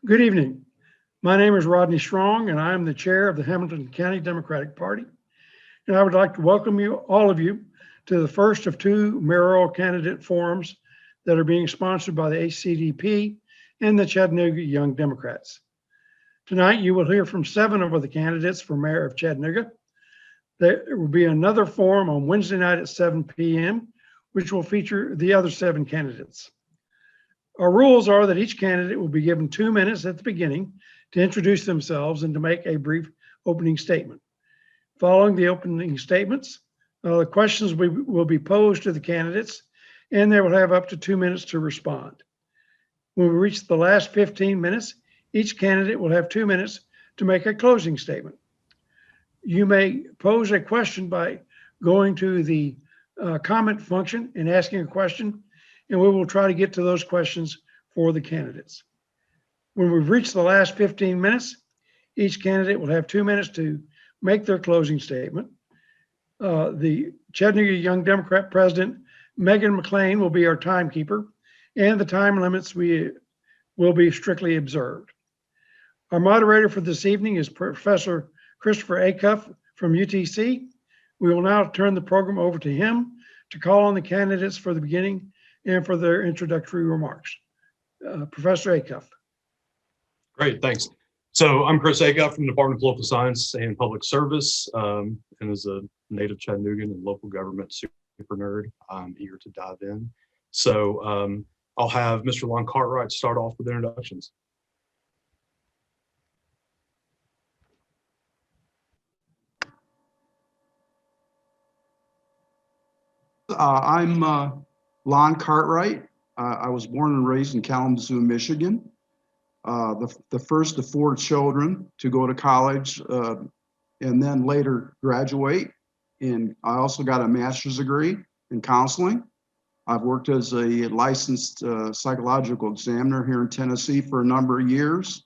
Good evening. My name is Rodney Strong, and I am the chair of the Hamilton County Democratic Party. And I would like to welcome all of you, to the first of two mayoral candidate forums that are being sponsored by the HCDP and the Chattanooga Young Democrats. Tonight, you will hear from 7 of the candidates for mayor of Chattanooga. There will be another forum on Wednesday night at 7 p.m., which will feature the other 7 candidates. Our rules are that each candidate will be given 2 minutes at the beginning to introduce themselves and to make a brief opening statement. Following the opening statements, the questions will be posed to the candidates, and they will have up to 2 minutes to respond. When we reach the last 15 minutes, each candidate will have 2 minutes to make a closing statement. You may pose a question by going to the comment function and asking a question, and we will try to get to those questions for the candidates. When we've reached the last 15 minutes, each candidate will have 2 minutes to make their closing statement. The Chattanooga Young Democrat President, Megan McLean, will be our timekeeper, and the time limits will be strictly observed. Our moderator for this evening is Professor Christopher Acuff from UTC. We will now turn the program over to him to call on the candidates for the beginning and for their introductory remarks. Professor Acuff. Great, thanks. So I'm Chris Acuff from the Department of Political Science and Public Service, and as a native Chattanoogan and local government super nerd, I'm eager to dive in. So I'll have Mr. Lon Cartwright start off with introductions. I'm Lon Cartwright. I was born and raised in Kalamazoo, Michigan. The first of 4 children to go to college and then later graduate. And I also got a master's degree in counseling. I've worked as a licensed psychological examiner here in Tennessee for a number of years.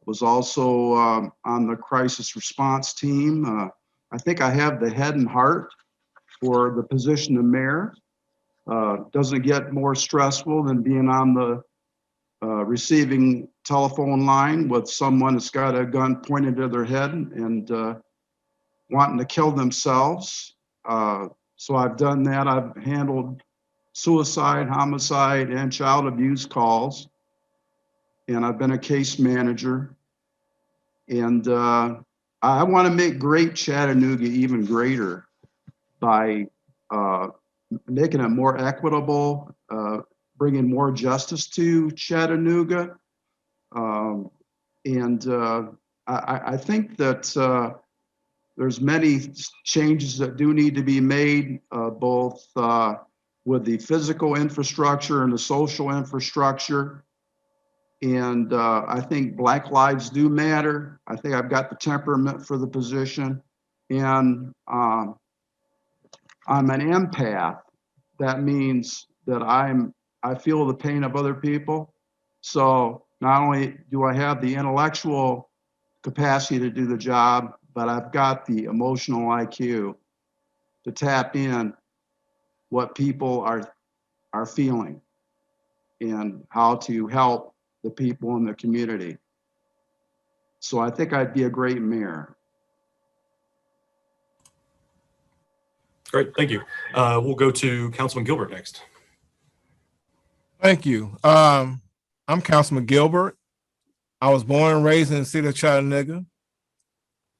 Was also on the crisis response team. I think I have the head and heart for the position of mayor. Doesn't get more stressful than being on the receiving telephone line with someone that's got a gun pointed to their head and wanting to kill themselves. So I've done that. I've handled suicide, homicide, and child abuse calls. And I've been a case manager. And I want to make great Chattanooga even greater by making it more equitable, bringing more justice to Chattanooga. I think that there's many changes that do need to be made, both with the physical infrastructure and the social infrastructure. And I think Black lives do matter. I think I've got the temperament for the position. And I'm an empath. That means that I feel the pain of other people. So not only do I have the intellectual capacity to do the job, but I've got the emotional IQ to tap in what people are feeling and how to help the people in the community. So I think I'd be a great mayor. Great, thank you. We'll go to Councilman Gilbert next. Thank you. I'm Councilman Gilbert. I was born and raised in the city of Chattanooga.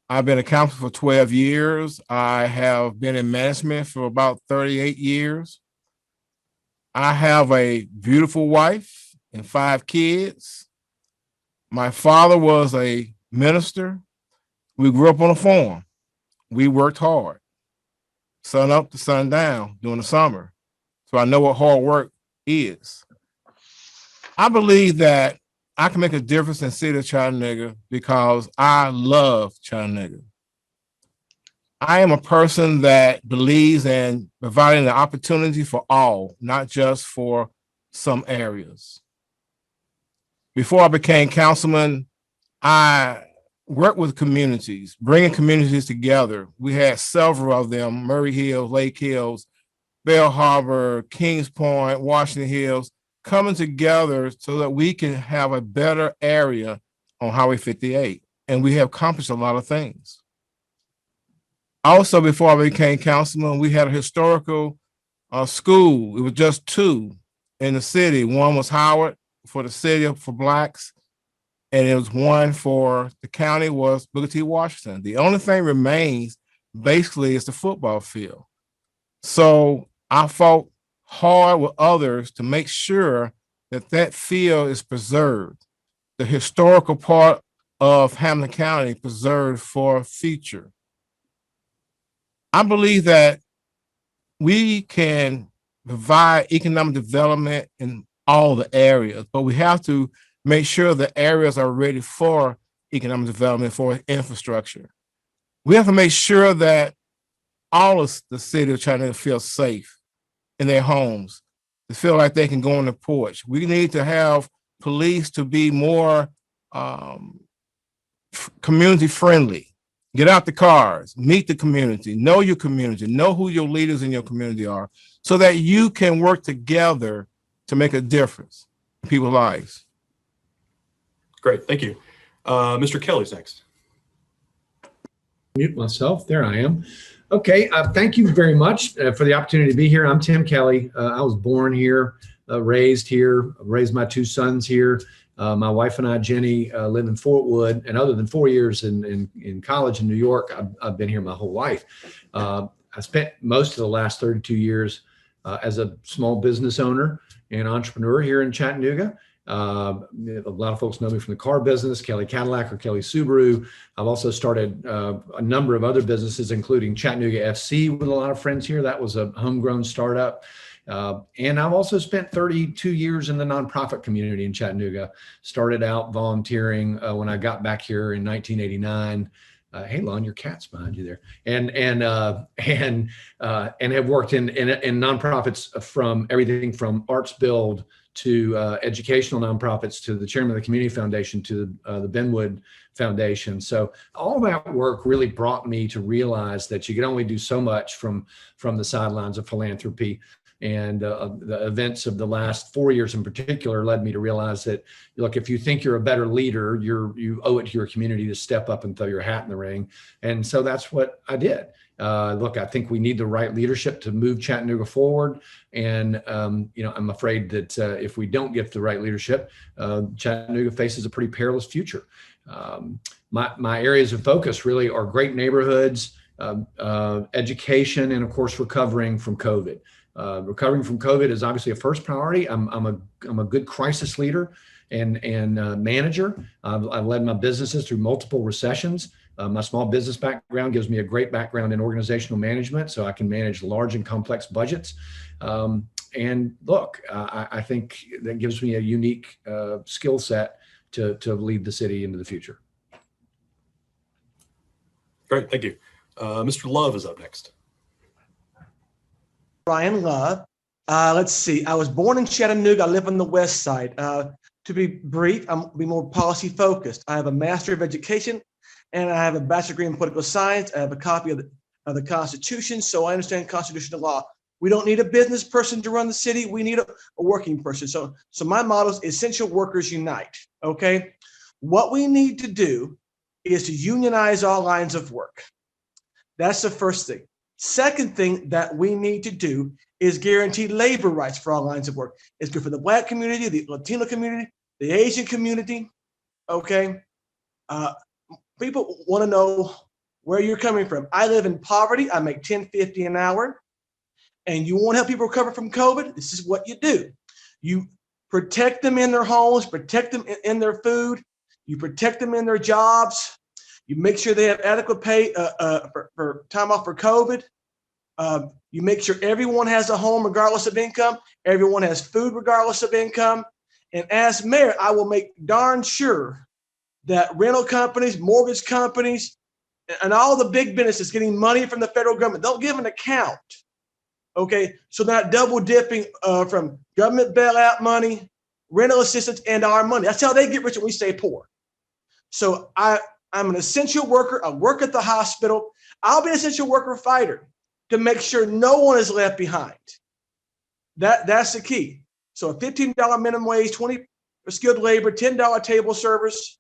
I've been a councilor for 12 years. I have been in management for about 38 years. I have a beautiful wife and 5 kids. My father was a minister. We grew up on a farm. We worked hard, sun up to sun down during the summer. So I know what hard work is. I believe that I can make a difference in the city of Chattanooga because I love Chattanooga. I am a person that believes in providing the opportunity for all, not just for some areas. Before I became councilman, I worked with communities, bringing communities together. We had several of them: Murray Hills, Lake Hills, Bell Harbor, Kings Point, Washington Hills. coming together so that we can have a better area on Highway 58. And we have accomplished a lot of things. Also, before I became councilman, we had a historical school. It was just two in the city. One was Howard for the city for Blacks, and it was one for the county was Booker T. Washington. The only thing remains basically is the football field. So I fought hard with others to make sure that that field is preserved. The historical part of Hamilton County preserved for future. I believe that we can provide economic development in all the areas, but we have to make sure the areas are ready for economic development, for infrastructure. We have to make sure that all of the city of Chattanooga feel safe in their homes, to feel like they can go on the porch. We need to have police to be more community friendly. Get out the cars, meet the community, know your community, know who your leaders in your community are, so that you can work together to make a difference in people's lives. Great, thank you. Mr. Kelly's next. Mute myself. There I am. Okay, thank you very much for the opportunity to be here. I'm Tim Kelly. I was born here, raised my two sons here. My wife and I, Jenny, live in Fort Wood, and other than 4 years in college in New York, I've been here my whole life. I spent most of the last 32 years as a small business owner and entrepreneur here in Chattanooga. A lot of folks know me from the car business, Kelly Cadillac or Kelly Subaru. I've also started a number of other businesses, including Chattanooga FC with a lot of friends here. That was a homegrown startup. And I've also spent 32 years in the nonprofit community in Chattanooga. Started out volunteering when I got back here in 1989. Hey, Lon, your cat's behind you there. And have worked in nonprofits from everything from Arts Build to educational nonprofits, to the chairman of the community foundation, to the Benwood Foundation. So all that work really brought me to realize that you can only do so much from the sidelines of philanthropy. And the events of the last 4 years in particular led me to realize that, look, if you think you're a better leader, you owe it to your community to step up and throw your hat in the ring. And so that's what I did. Look, I think we need the right leadership to move Chattanooga forward. And, I'm afraid that if we don't get the right leadership, Chattanooga faces a pretty perilous future. My areas of focus really are great neighborhoods, education, and of course, recovering from COVID. Recovering from COVID is obviously a first priority. I'm a good crisis leader and manager. I've led my businesses through multiple recessions. My small business background gives me a great background in organizational management, so I can manage large and complex budgets. And look, I think that gives me a unique skill set to lead the city into the future. Great, thank you. Mr. Love is up next. Brian Love. Let's see. I was born in Chattanooga. I live on the west side. To be brief, I'm be more policy focused. I have a Master of Education and I have a bachelor's degree in political science. I have a copy of the Constitution, so I understand constitutional law. We don't need a business person to run the city. We need a working person. So my motto is essential workers unite. Okay. What we need to do is to unionize all lines of work. That's the first thing. Second thing that we need to do is guarantee labor rights for all lines of work. It's good for the Black community, the Latino community, the Asian community. Okay. People want to know where you're coming from. I live in poverty. I make $10.50 an hour. And you want to help people recover from COVID? This is what you do. You protect them in their homes, protect them in their food. You protect them in their jobs. You make sure they have adequate pay for time off for COVID. You make sure everyone has a home regardless of income. Everyone has food regardless of income. And as mayor, I will make darn sure that rental companies, mortgage companies, and all the big businesses getting money from the federal government, they'll give an account. Okay, so they're not double dipping from government bailout money, rental assistance, and our money. That's how they get rich when we stay poor. So I'm an essential worker. I work at the hospital. I'll be an essential worker fighter to make sure no one is left behind. That's the key. So a $15 minimum wage, 20 for skilled labor, $10 table service.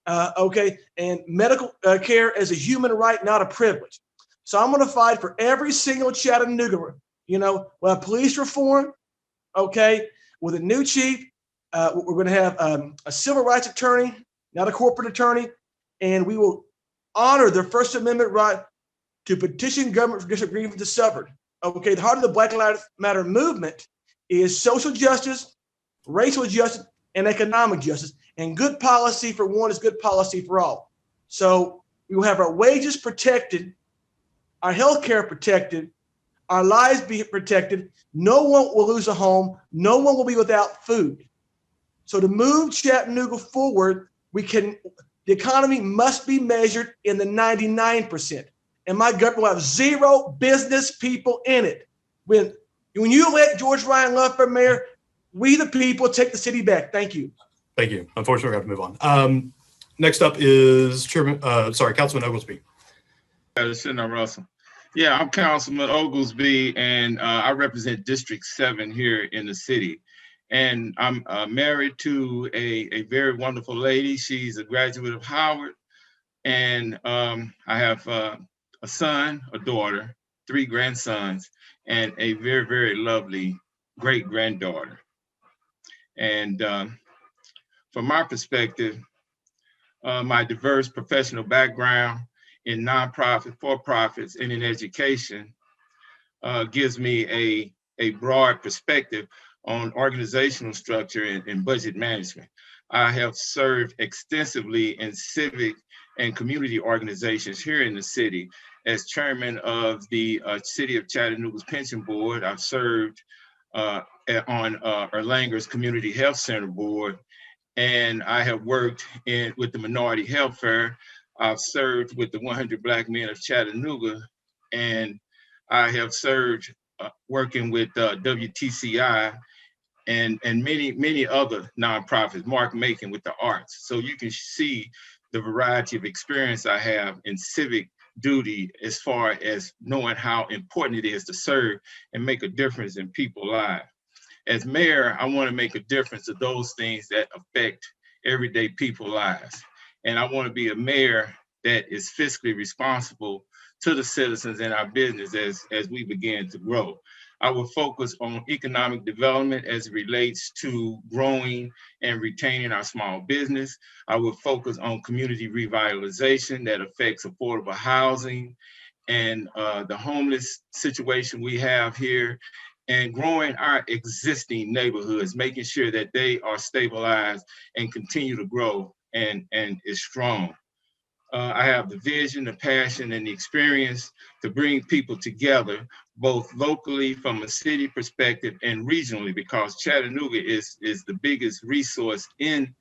Okay, and medical care as a human right, not a privilege. So I'm going to fight for every single Chattanooga. You know, we'll have police reform. Okay, with a new chief, we're going to have a civil rights attorney, not a corporate attorney, and we will honor their First Amendment right to petition government for district grievances suffered. Okay, the heart of the Black Lives Matter movement is social justice, racial justice, and economic justice. And good policy for one is good policy for all. So we will have our wages protected, our health care protected, our lives be protected. No one will lose a home. No one will be without food. So to move Chattanooga forward, the economy must be measured in the 99%. And my government will have zero business people in it. When you elect George Ryan Love for mayor, we the people take the city back. Thank you. Thank you. Unfortunately, we have to move on. Next up is Councilman Oglesby. Senator Russell. Yeah, I'm Councilman Oglesby, and I represent District 7 here in the city. And I'm married to a very wonderful lady. She's a graduate of Howard. And I have a son, a daughter, 3 grandsons, and a very, very lovely great-granddaughter. And from my perspective, my diverse professional background in nonprofit, for-profits, and in education gives me a broad perspective on organizational structure and budget management. I have served extensively in civic and community organizations here in the city. As chairman of the City of Chattanooga's Pension Board, I've served on Erlanger's Community Health Center Board, and I have worked with the Minority Health Fair. I've served with the 100 Black Men of Chattanooga, and I have served working with WTCI and many other nonprofits, Mark Macon with the arts. So you can see the variety of experience I have in civic duty as far as knowing how important it is to serve and make a difference in people's lives. As mayor, I want to make a difference to those things that affect everyday people's lives. And I want to be a mayor that is fiscally responsible to the citizens and our business as we begin to grow. I will focus on economic development as it relates to growing and retaining our small business. I will focus on community revitalization that affects affordable housing and the homeless situation we have here, and growing our existing neighborhoods, making sure that they are stabilized and continue to grow and is strong. I have the vision, the passion, and the experience to bring people together, both locally from a city perspective and regionally, because Chattanooga is the biggest resource in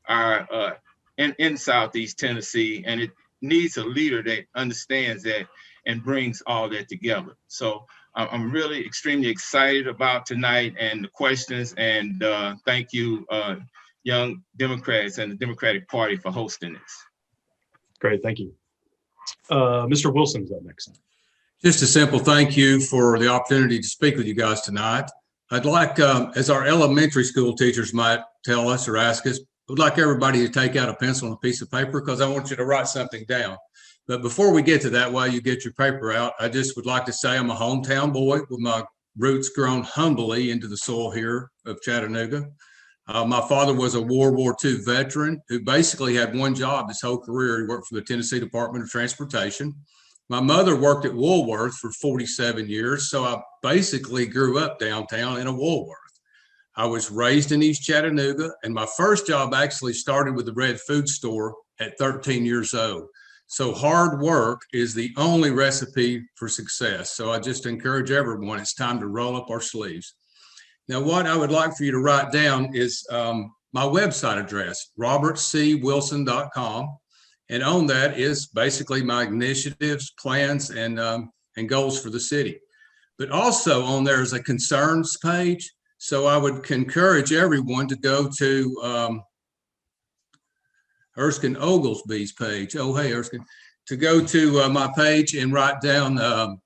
our in Southeast Tennessee, and it needs a leader that understands that and brings all that together. So I'm really extremely excited about tonight and the questions, and thank you, Young Democrats and the Democratic Party for hosting this. Great, thank you. Mr. Wilson is up next. Just a simple thank you for the opportunity to speak with you guys tonight. I'd like, as our elementary school teachers might tell us or ask us, I'd like everybody to take out a pencil and a piece of paper because I want you to write something down. But before we get to that, while you get your paper out, I just would like to say I'm a hometown boy with my roots grown humbly into the soil here of Chattanooga. My father was a World War II veteran who basically had one job his whole career. He worked for the Tennessee Department of Transportation. My mother worked at Woolworth for 47 years, so I basically grew up downtown in a Woolworth. I was raised in East Chattanooga, and my first job actually started with the Red Food Store at 13 years old. So hard work is the only recipe for success. So I just encourage everyone, it's time to roll up our sleeves. Now, what I would like for you to write down is my website address, robertcwilson.com. And on that is basically my initiatives, plans, and goals for the city. But also on there is a concerns page. So I would encourage everyone to go to Erskine Oglesby's page. Oh, hey, Erskine. To go to my page and write down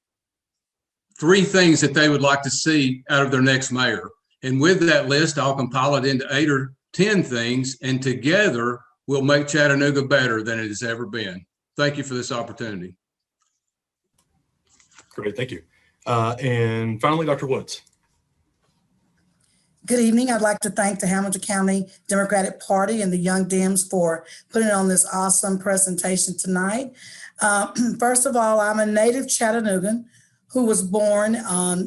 3 things that they would like to see out of their next mayor. And with that list, I'll compile it into 8 or 10 things, and together we'll make Chattanooga better than it has ever been. Thank you for this opportunity. Great, thank you. And finally, Dr. Woods. Good evening. I'd like to thank the Hamilton County Democratic Party and the Young Dems for putting on this awesome presentation tonight. First of all, I'm a native Chattanoogan who was born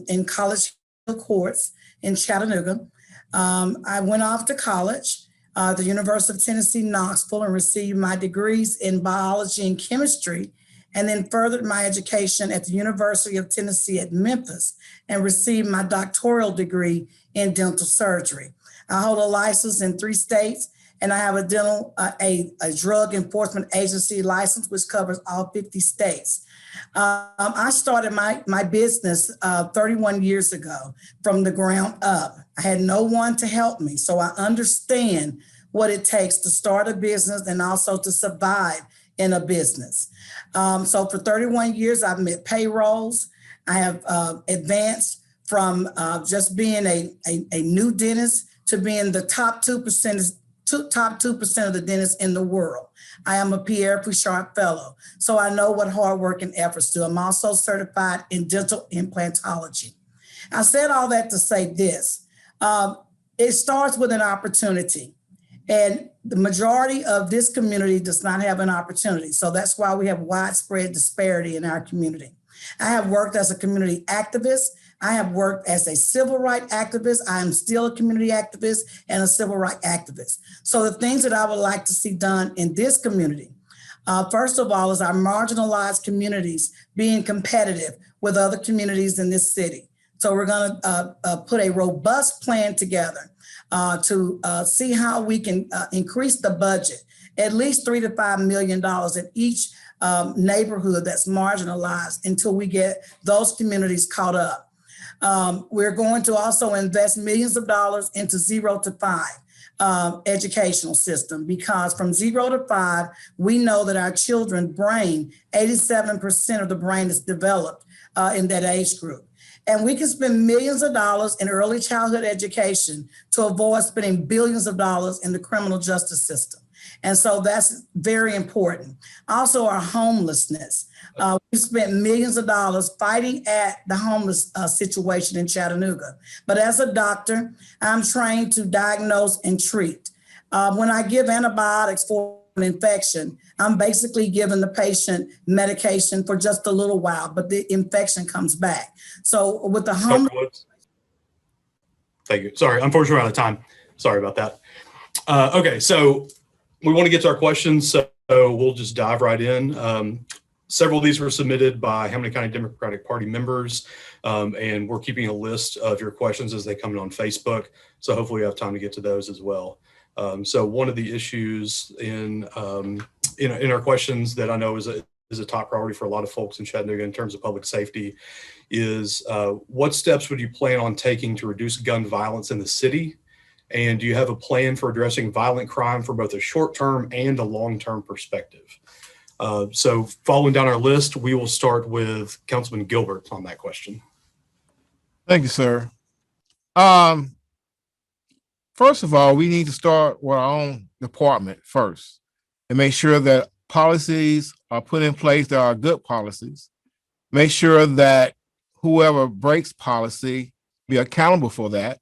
in College Hill Courts in Chattanooga. I went off to college, the University of Tennessee, Knoxville, and received my degrees in biology and chemistry, and then furthered my education at the University of Tennessee at Memphis and received my doctoral degree in dental surgery. I hold a license in 3 states, and I have a drug enforcement agency license, which covers all 50 states. I started my business 31 years ago from the ground up. I had no one to help me, so I understand what it takes to start a business and also to survive in a business. So for 31 years, I've met payrolls. I have advanced from just being a new dentist to being the top 2% of the dentists in the world. I am a Pierre Pouchard Fellow, so I know what hard work and efforts do. I'm also certified in dental implantology. I said all that to say this. It starts with an opportunity. And the majority of this community does not have an opportunity. So that's why we have widespread disparity in our community. I have worked as a community activist. I have worked as a civil rights activist. I am still a community activist and a civil rights activist. So the things that I would like to see done in this community, first of all, is our marginalized communities being competitive with other communities in this city. So we're going to put a robust plan together to see how we can increase the budget, at least $3 to $5 million in each neighborhood that's marginalized until we get those communities caught up. We're going to also invest millions of dollars into 0 to 5 educational system, because from 0 to 5, we know that our children's brain, 87% of the brain is developed in that age group. And we can spend millions of dollars in early childhood education to avoid spending billions of dollars in the criminal justice system. And so that's very important. Also, our homelessness. We spent millions of dollars fighting at the homeless situation in Chattanooga. But as a doctor, I'm trained to diagnose and treat. When I give antibiotics for an infection, I'm basically giving the patient medication for just a little while, but the infection comes back. So with the homeless. Thank you. Sorry, unfortunately, we're out of time. Sorry about that. Okay, so we want to get to our questions, so we'll just dive right in. Several of these were submitted by Hamilton County Democratic Party members, and we're keeping a list of your questions as they come in on Facebook. So hopefully we have time to get to those as well. So one of the issues in our questions that I know is a top priority for a lot of folks in Chattanooga in terms of public safety is what steps would you plan on taking to reduce gun violence in the city? And do you have a plan for addressing violent crime from both a short-term and a long-term perspective? So following down our list, we will start with Councilman Gilbert on that question. Thank you, sir. First of all, we need to start with our own department first and make sure that policies are put in place that are good policies. Make sure that whoever breaks policy be accountable for that,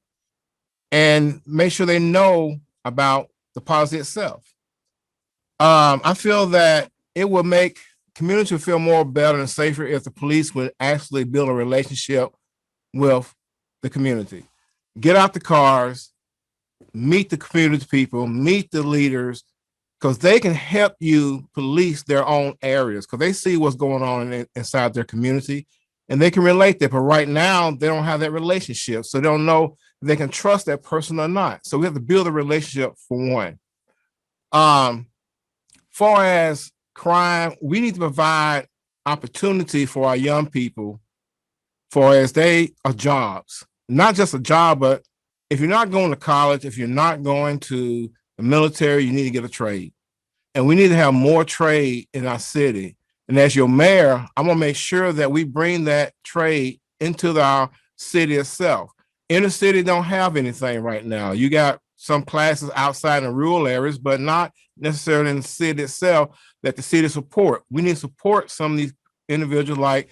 and make sure they know about the policy itself. I feel that it will make community feel more better and safer if the police would actually build a relationship with the community. Get out the cars, meet the community people, meet the leaders, because they can help you police their own areas, because they see what's going on inside their community and they can relate that. But right now, they don't have that relationship, so they don't know if they can trust that person or not. So we have to build a relationship for one. Far as crime, we need to provide opportunity for our young people for as they are jobs, not just a job, but if you're not going to college, if you're not going to the military, you need to get a trade. And we need to have more trade in our city. And as your mayor, I'm gonna make sure that we bring that trade into our city itself. Inner city don't have anything right now. You got some classes outside in rural areas, but not necessarily in the city itself that the city support. We need to support some of these individuals like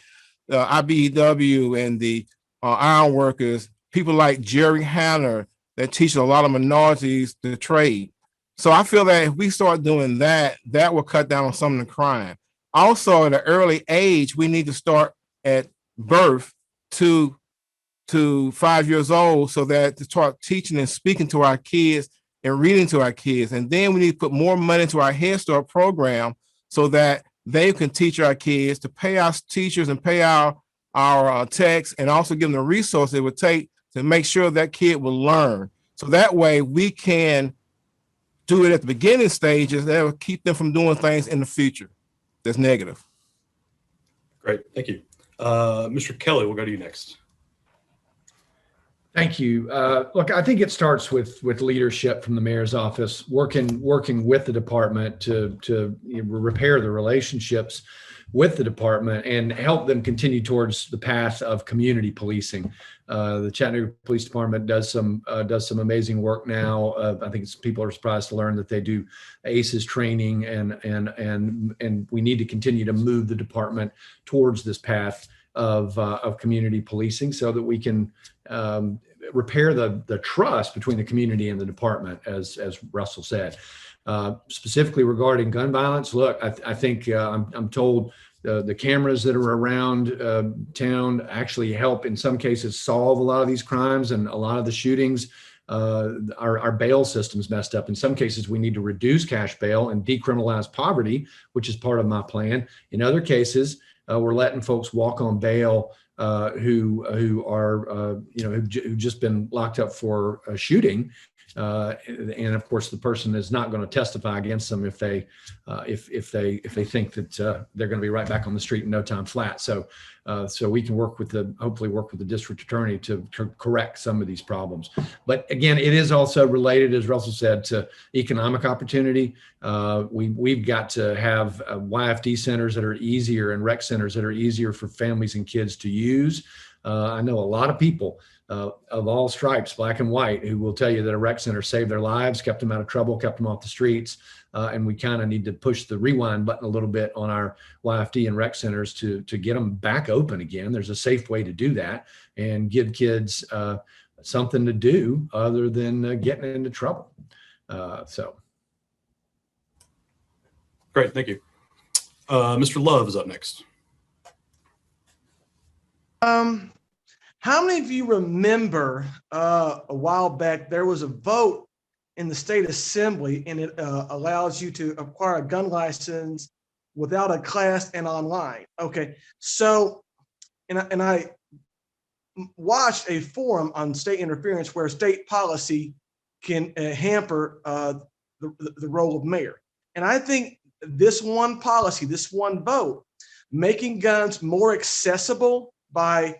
IBEW and the iron workers, people like Jerry Hanner that teach a lot of minorities the trade. So I feel that if we start doing that, that will cut down on some of the crime. Also, at an early age, we need to start at birth to 5 years old, so that to start teaching and speaking to our kids and reading to our kids. And then we need to put more money into our Head Start program so that they can teach our kids, to pay our teachers and pay our techs, and also give them the resources it would take to make sure that kid will learn. So that way we can do it at the beginning stages that will keep them from doing things in the future that's negative. Great, thank you. Mr. Kelly, we'll go to you next. Thank you. Look, I think it starts with leadership from the mayor's office, working with the department to repair the relationships with the department and help them continue towards the path of community policing. The Chattanooga Police Department does some amazing work now. I think people are surprised to learn that they do ACEs training, and we need to continue to move the department towards this path of community policing so that we can repair the trust between the community and the department, as Russell said. Specifically regarding gun violence, look, I think I'm told the cameras that are around town actually help in some cases solve a lot of these crimes and a lot of the shootings. Our bail system's messed up. In some cases, we need to reduce cash bail and decriminalize poverty, which is part of my plan. In other cases, we're letting folks walk on bail who are who've just been locked up for a shooting, and of course the person is not going to testify against them if they think that they're going to be right back on the street in no time flat. So we can hopefully work with the district attorney to correct some of these problems. But again, it is also related, as Russell said, to economic opportunity. We've got to have YFD centers that are easier and rec centers that are easier for families and kids to use. I know a lot of people of all stripes, black and white, who will tell you that a rec center saved their lives, kept them out of trouble, kept them off the streets. And we kind of need to push the rewind button a little bit on our YFD and rec centers to get them back open again. There's a safe way to do that and give kids something to do other than getting into trouble. Great, thank you. Mr. Love is up next. How many of you remember a while back there was a vote in the state assembly, and it allows you to acquire a gun license without a class and online? Okay, so and I watched a forum on state interference where state policy can hamper the role of mayor, and I think this one policy, this one vote, making guns more accessible by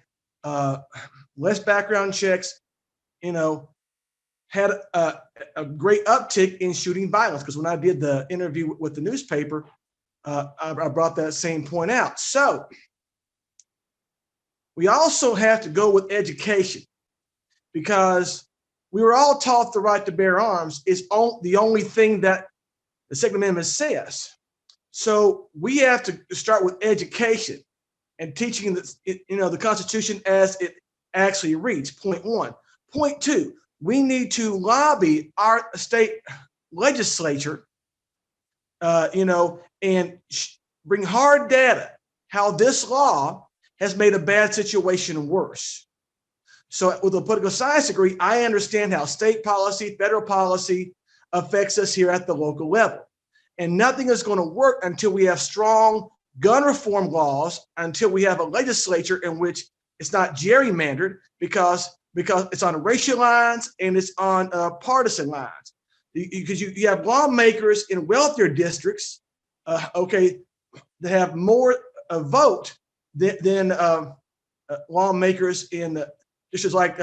less background checks, had a great uptick in shooting violence. Because when I did the interview with the newspaper, I brought that same point out. So we also have to go with education, because we were all taught the right to bear arms is the only thing that the Second Amendment says. So we have to start with education and teaching the Constitution as it actually reads, point one. Point two, we need to lobby our state legislature, and bring hard data how this law has made a bad situation worse. So with a political science degree, I understand how state policy, federal policy affects us here at the local level. And nothing is going to work until we have strong gun reform laws, until we have a legislature in which it's not gerrymandered, because it's on racial lines and it's on partisan lines. Because you have lawmakers in wealthier districts, that have more vote than lawmakers in districts like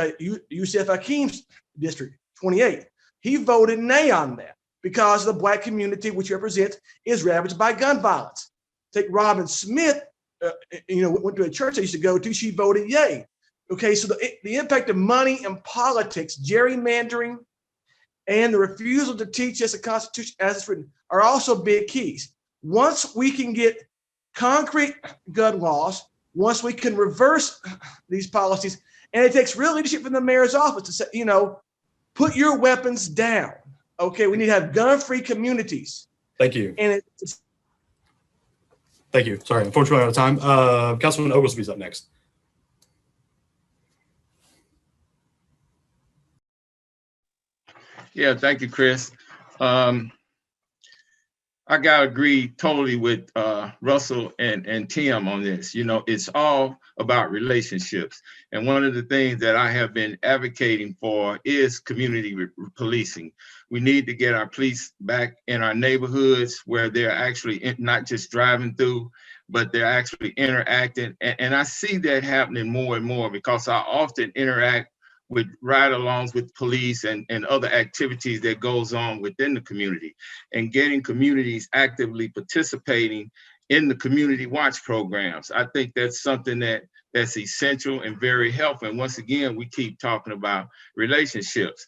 Yusuf Hakim's district 28. He voted nay on that because the Black community, which he represents, is ravaged by gun violence. Take Robin Smith, went to a church I used to go to. She voted yay. Okay, so the impact of money and politics, gerrymandering, and the refusal to teach us the Constitution as it's written are also big keys. Once we can get concrete gun laws, once we can reverse these policies, and it takes real leadership from the mayor's office to say, you know, put your weapons down. Okay, we need to have gun-free communities. Thank you. And Thank you. Sorry, unfortunately, we're out of time. Councilman Oglesby's up next. Yeah, thank you, Chris. I gotta agree totally with Russell and Tim on this. You know, it's all about relationships. And one of the things that I have been advocating for is community policing. We need to get our police back in our neighborhoods where they're actually not just driving through, but they're actually interacting. And I see that happening more and more because I often interact with ride-alongs with police and other activities that goes on within the community, and getting communities actively participating in the community watch programs. I think that's something that's essential and very helpful. And once again, we keep talking about relationships.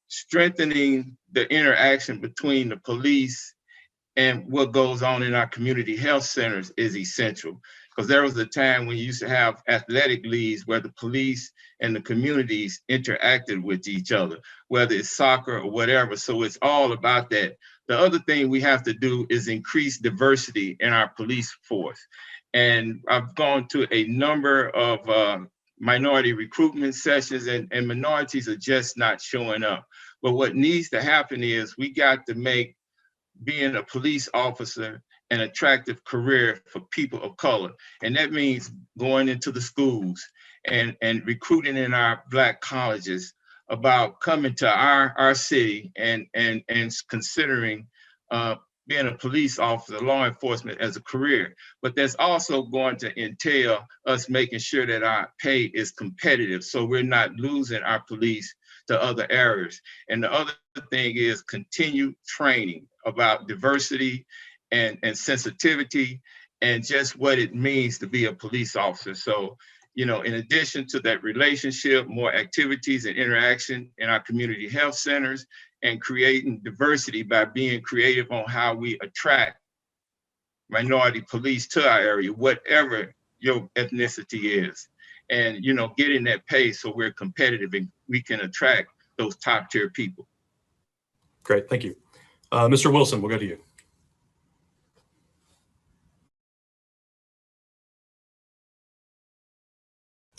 Strengthening the interaction between the police and what goes on in our community health centers is essential. Because there was a time when you used to have athletic leagues where the police and the communities interacted with each other, whether it's soccer or whatever. So it's all about that. The other thing we have to do is increase diversity in our police force. And I've gone to a number of minority recruitment sessions, and minorities are just not showing up. But what needs to happen is we got to make being a police officer an attractive career for people of color. And that means going into the schools and recruiting in our Black colleges about coming to our city and considering being a police officer, law enforcement as a career. But that's also going to entail us making sure that our pay is competitive so we're not losing our police to other areas. And the other thing is continued training about diversity and sensitivity and just what it means to be a police officer. So, you know, in addition to that relationship, more activities and interaction in our community health centers, and creating diversity by being creative on how we attract minority police to our area, whatever your ethnicity is. And, you know, getting that pay so we're competitive and we can attract those top tier people. Great, thank you. Mr. Wilson, we'll go to you.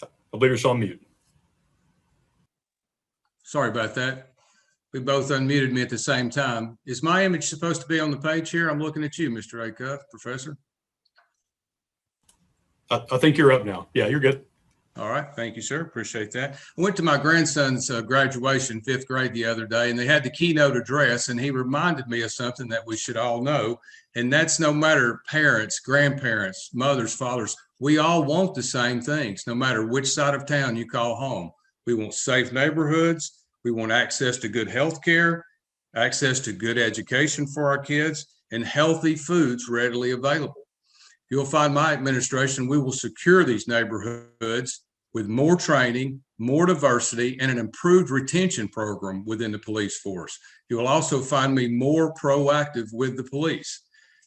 I believe you're still on mute. Sorry about that. We both unmuted me at the same time. Is my image supposed to be on the page here? I'm looking at you, Mr. Acuff, Professor. I think you're up now. Yeah, you're good. All right. Thank you, sir. Appreciate that. I went to my grandson's graduation, 5th grade, the other day, and they had the keynote address, and he reminded me of something that we should all know. And that's no matter parents, grandparents, mothers, fathers, we all want the same things, no matter which side of town you call home. We want safe neighborhoods. We want access to good health care, access to good education for our kids, and healthy foods readily available. You'll find my administration, we will secure these neighborhoods with more training, more diversity, and an improved retention program within the police force. You will also find me more proactive with the police.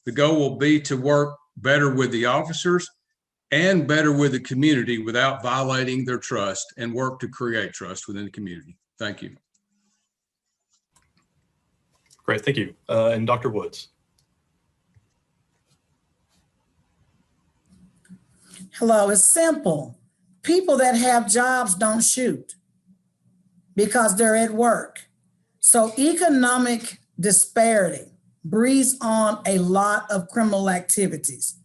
The goal will be to work better with the officers and better with the community without violating their trust, and work to create trust within the community. Thank you. Great, thank you. And Dr. Woods. Hello, it's simple. People that have jobs don't shoot because they're at work. So economic disparity breeds on a lot of criminal activities.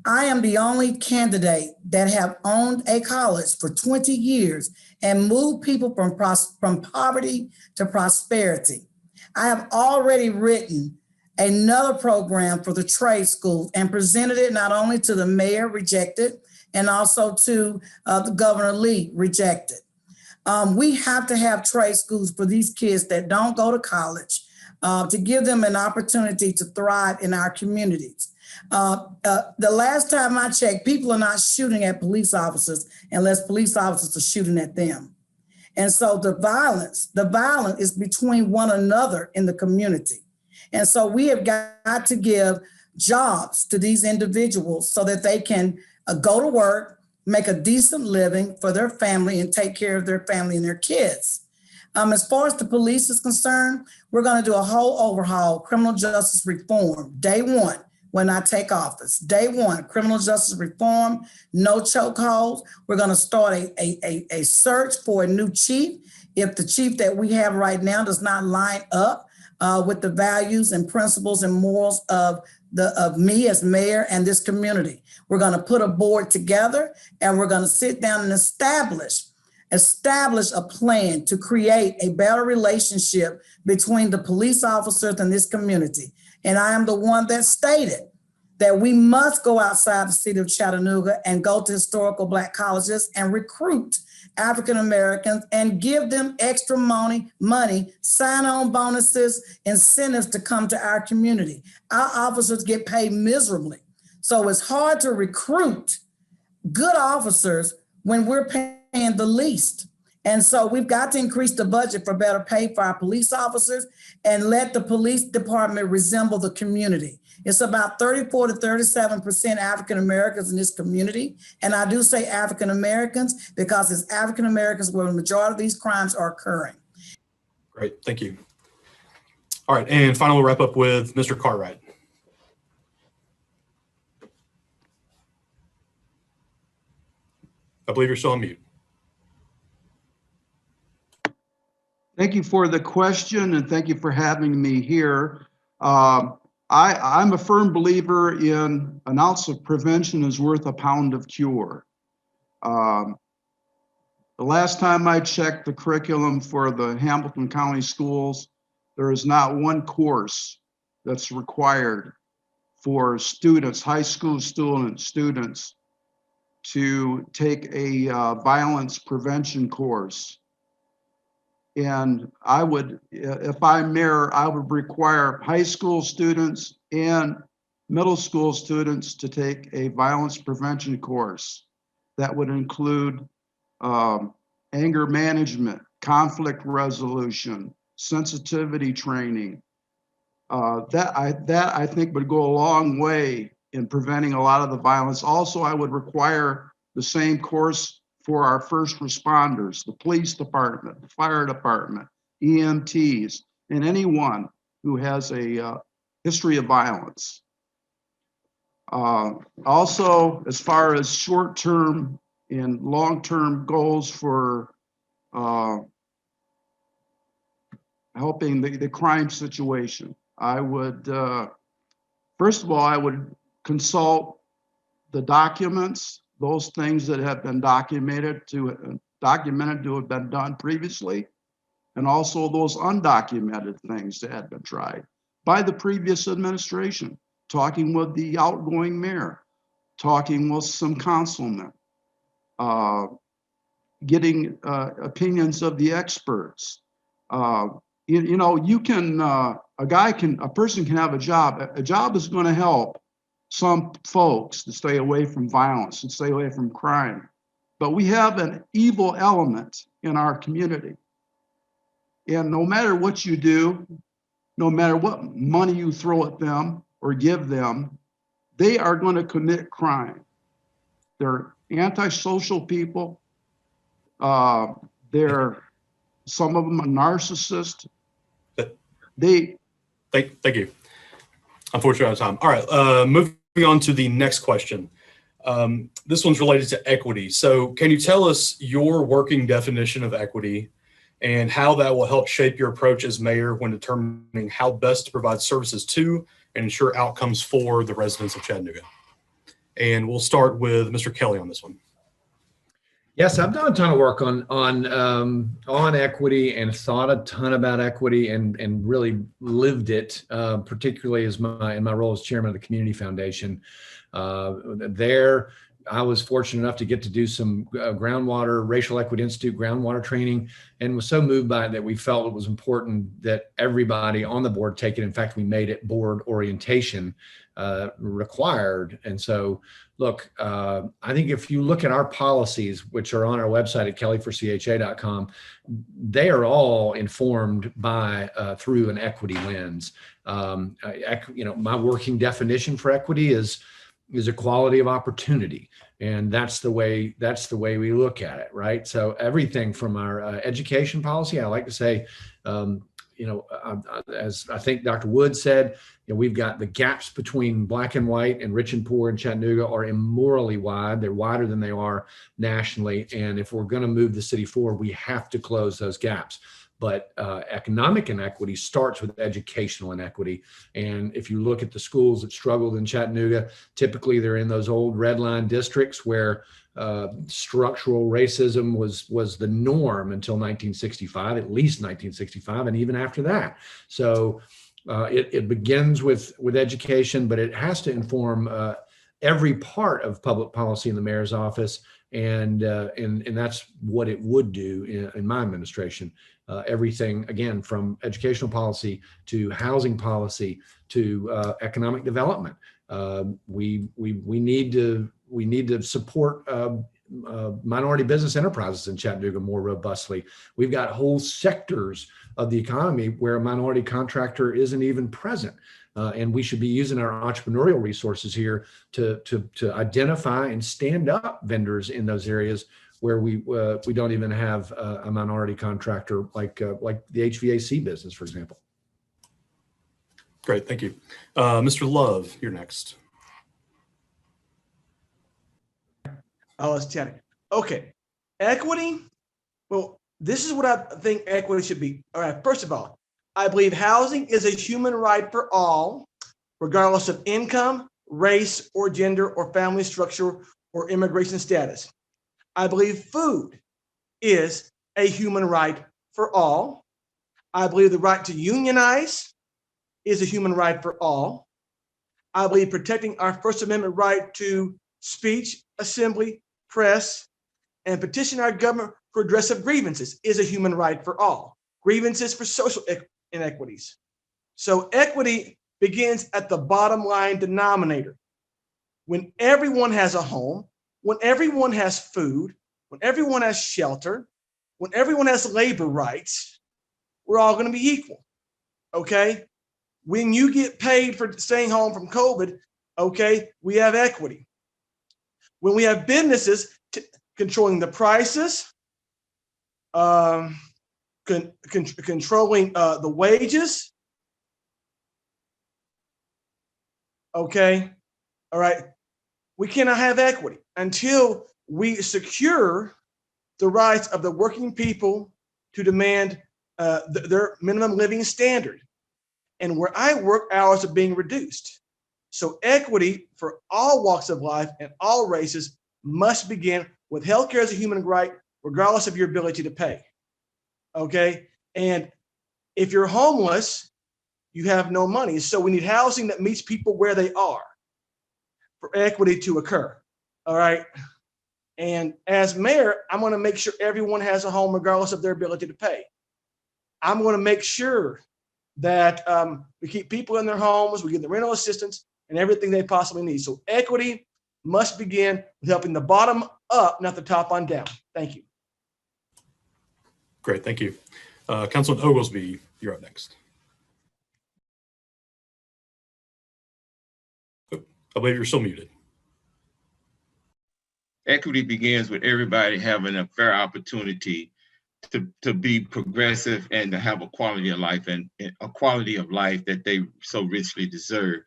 I am the only candidate that have owned a college for 20 years and moved people from poverty to prosperity. I have already written another program for the trade school and presented it not only to the mayor, rejected, and also to the Governor Lee, rejected. We have to have trade schools for these kids that don't go to college to give them an opportunity to thrive in our communities. The last time I checked, people are not shooting at police officers unless police officers are shooting at them. And so the violence is between one another in the community. And so we have got to give jobs to these individuals so that they can go to work, make a decent living for their family, and take care of their family and their kids. As far as the police is concerned, we're going to do a whole overhaul, criminal justice reform, day one when I take office. Day one, criminal justice reform, no chokeholds. We're going to start a search for a new chief. If the chief that we have right now does not line up with the values and principles and morals of me as mayor and this community, we're going to put a board together and we're going to sit down and establish a plan to create a better relationship between the police officers and this community. And I am the one that stated that we must go outside the city of Chattanooga and go to historical Black colleges and recruit African Americans and give them extra money, sign-on bonuses, incentives to come to our community. Our officers get paid miserably. So it's hard to recruit good officers when we're paying the least. And so we've got to increase the budget for better pay for our police officers and let the police department resemble the community. It's about 34 to 37% African Americans in this community. And I do say African Americans because it's African Americans where the majority of these crimes are occurring. Great, thank you. All right, and finally we'll wrap up with Mr. Cartwright. I believe you're still on mute. Thank you for the question and thank you for having me here. I'm a firm believer in an ounce of prevention is worth a pound of cure. The last time I checked the curriculum for the Hamilton County schools, there is not one course that's required for students, high school students, to take a violence prevention course. And I would, if I'm mayor, I would require high school students and middle school students to take a violence prevention course that would include anger management, conflict resolution, sensitivity training. That I think would go a long way in preventing a lot of the violence. Also, I would require the same course for our first responders, the police department, the fire department, EMTs, and anyone who has a history of violence. Also, as far as short-term and long-term goals for helping the crime situation, I would, first of all, I would consult the documents, those things that have been documented to have been done previously, and also those undocumented things that had been tried by the previous administration, talking with the outgoing mayor, talking with some councilmen, getting opinions of the experts. You know, you can, a person can have a job. A job is going to help some folks to stay away from violence and stay away from crime. But we have an evil element in our community. And no matter what you do, no matter what money you throw at them or give them, they are going to commit crime. They're antisocial people. Some of them are narcissists. Thank you. Unfortunately, out of time. All right, moving on to the next question. This one's related to equity. So can you tell us your working definition of equity and how that will help shape your approach as mayor when determining how best to provide services to and ensure outcomes for the residents of Chattanooga? And we'll start with Mr. Kelly on this one. Yes, I've done a ton of work on equity and thought a ton about equity and really lived it, particularly as in my role as chairman of the Community Foundation. There, I was fortunate enough to get to do some groundwater, Racial Equity Institute groundwater training, and was so moved by it that we felt it was important that everybody on the board take it. In fact, we made it board orientation required. And so, look, I think if you look at our policies, which are on our website at kellyforcha.com, they are all informed by through an equity lens. My working definition for equity is equality of opportunity, and that's the way we look at it, right? So everything from our education policy, I like to say, as I think Dr. Wood said, we've got the gaps between black and white and rich and poor in Chattanooga are immorally wide. They're wider than they are nationally, and if we're going to move the city forward, we have to close those gaps. But economic inequity starts with educational inequity. And if you look at the schools that struggled in Chattanooga, typically they're in those old red line districts where structural racism was the norm until 1965, at least 1965, and even after that. So it begins with education, but it has to inform every part of public policy in the mayor's office. And that's what it would do in my administration. Everything, again, from educational policy to housing policy to economic development. We need to support minority business enterprises in Chattanooga more robustly. We've got whole sectors of the economy where a minority contractor isn't even present. And we should be using our entrepreneurial resources here to identify and stand up vendors in those areas where we don't even have a minority contractor like the HVAC business, for example. Great, thank you. Mr. Love, you're next. I was chatting. Okay, equity. Well, this is what I think equity should be. All right, first of all, I believe housing is a human right for all, regardless of income, race, or gender, or family structure, or immigration status. I believe food is a human right for all. I believe the right to unionize is a human right for all. I believe protecting our First Amendment right to speech, assembly, press, and petition our government for redress of grievances is a human right for all. Grievances for social inequities. So equity begins at the bottom line denominator. When everyone has a home, when everyone has food, when everyone has shelter, when everyone has labor rights, we're all going to be equal, okay? When you get paid for staying home from COVID, okay, we have equity. When we have businesses controlling the prices, controlling the wages, okay, all right, we cannot have equity until we secure the rights of the working people to demand their minimum living standard. And where I work, hours are being reduced. So equity for all walks of life and all races must begin with healthcare as a human right, regardless of your ability to pay. Okay? And if you're homeless, you have no money. So we need housing that meets people where they are for equity to occur. All right? And as mayor, I'm going to make sure everyone has a home regardless of their ability to pay. I'm going to make sure that we keep people in their homes, we give them rental assistance and everything they possibly need. So equity must begin with helping the bottom up, not the top on down. Thank you. Great, thank you. Councilman Oglesby, you're up next. I believe you're still muted. Equity begins with everybody having a fair opportunity to be progressive and to have a quality of life and a quality of life that they so richly deserve.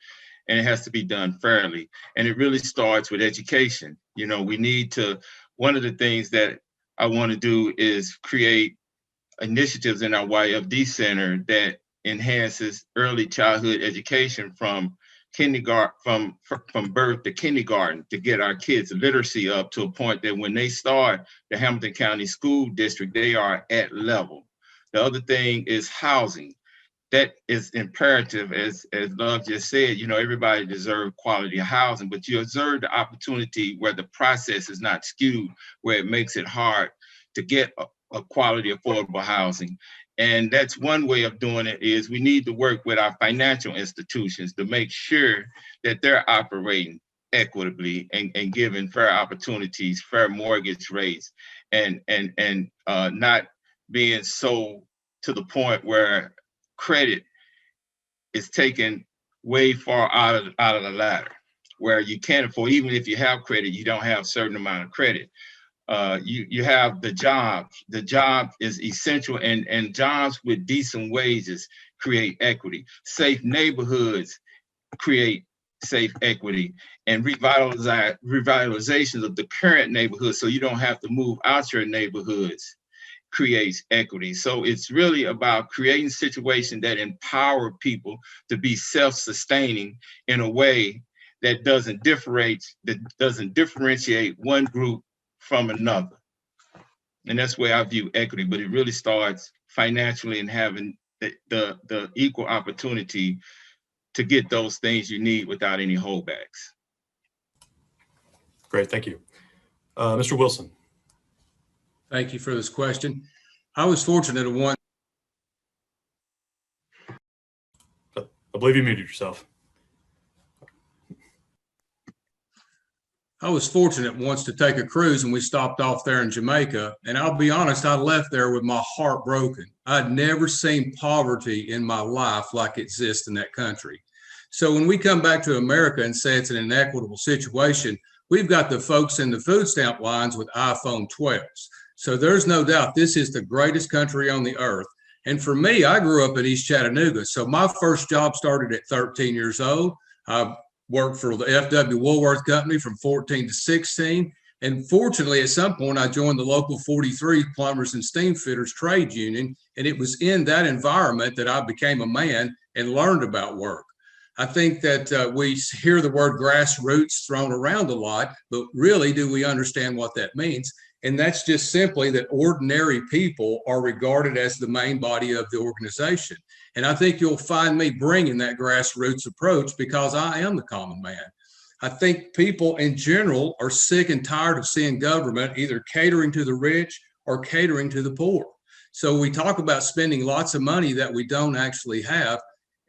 And it has to be done fairly. And it really starts with education. You know, we need to, one of the things that I want to do is create initiatives in our YFD Center that enhances early childhood education from kindergarten, from birth to kindergarten, to get our kids' literacy up to a point that when they start the Hamilton County School District, they are at level. The other thing is housing. that is imperative. As Love just said, you know, everybody deserves quality housing, but you observe the opportunity where the process is not skewed, where it makes it hard to get a quality affordable housing. And that's one way of doing it, is we need to work with our financial institutions to make sure that they're operating equitably and giving fair opportunities, fair mortgage rates, and not being so to the point where credit is taken way far out of the ladder, where you can't afford, even if you have credit, you don't have a certain amount of credit. You have the job. The job is essential, and jobs with decent wages create equity. Safe neighborhoods create safe equity, and revitalizations of the current neighborhoods, so you don't have to move out your neighborhoods, creates equity. So it's really about creating situations that empower people to be self-sustaining in a way that doesn't differentiate one group from another. And that's where I view equity, but it really starts financially and having the equal opportunity to get those things you need without any holdbacks. Great, thank you. Mr. Wilson. Thank you for this question. I was fortunate once. I believe you muted yourself. I was fortunate once to take a cruise, and we stopped off there in Jamaica. And I'll be honest, I left there with my heart broken. I'd never seen poverty in my life like it exists in that country. So when we come back to America and say it's an inequitable situation, we've got the folks in the food stamp lines with iPhone 12s. So there's no doubt this is the greatest country on the earth. And for me, I grew up in East Chattanooga. So my first job started at 13 years old. I worked for the F.W. Woolworth Company from 14 to 16. And fortunately, at some point, I joined the local 43 Plumbers and Steam Fitters Trade Union. And it was in that environment that I became a man and learned about work. I think that we hear the word grassroots thrown around a lot, but really, do we understand what that means? And that's just simply that ordinary people are regarded as the main body of the organization. And I think you'll find me bringing that grassroots approach because I am the common man. I think people in general are sick and tired of seeing government either catering to the rich or catering to the poor. So we talk about spending lots of money that we don't actually have.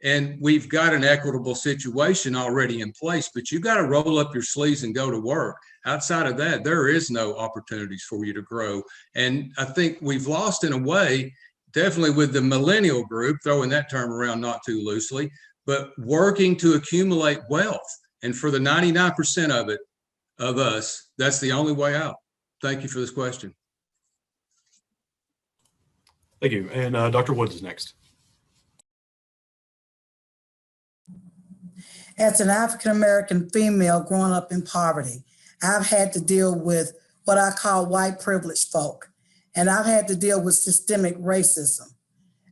And we've got an equitable situation already in place, but you got to roll up your sleeves and go to work. Outside of that, there is no opportunities for you to grow. And I think we've lost in a way, definitely with the millennial group, throwing that term around not too loosely, but working to accumulate wealth. And for the 99% of us, that's the only way out. Thank you for this question. Thank you. And Dr. Woods is next. As an African-American female growing up in poverty, I've had to deal with what I call white privileged folk. And I've had to deal with systemic racism.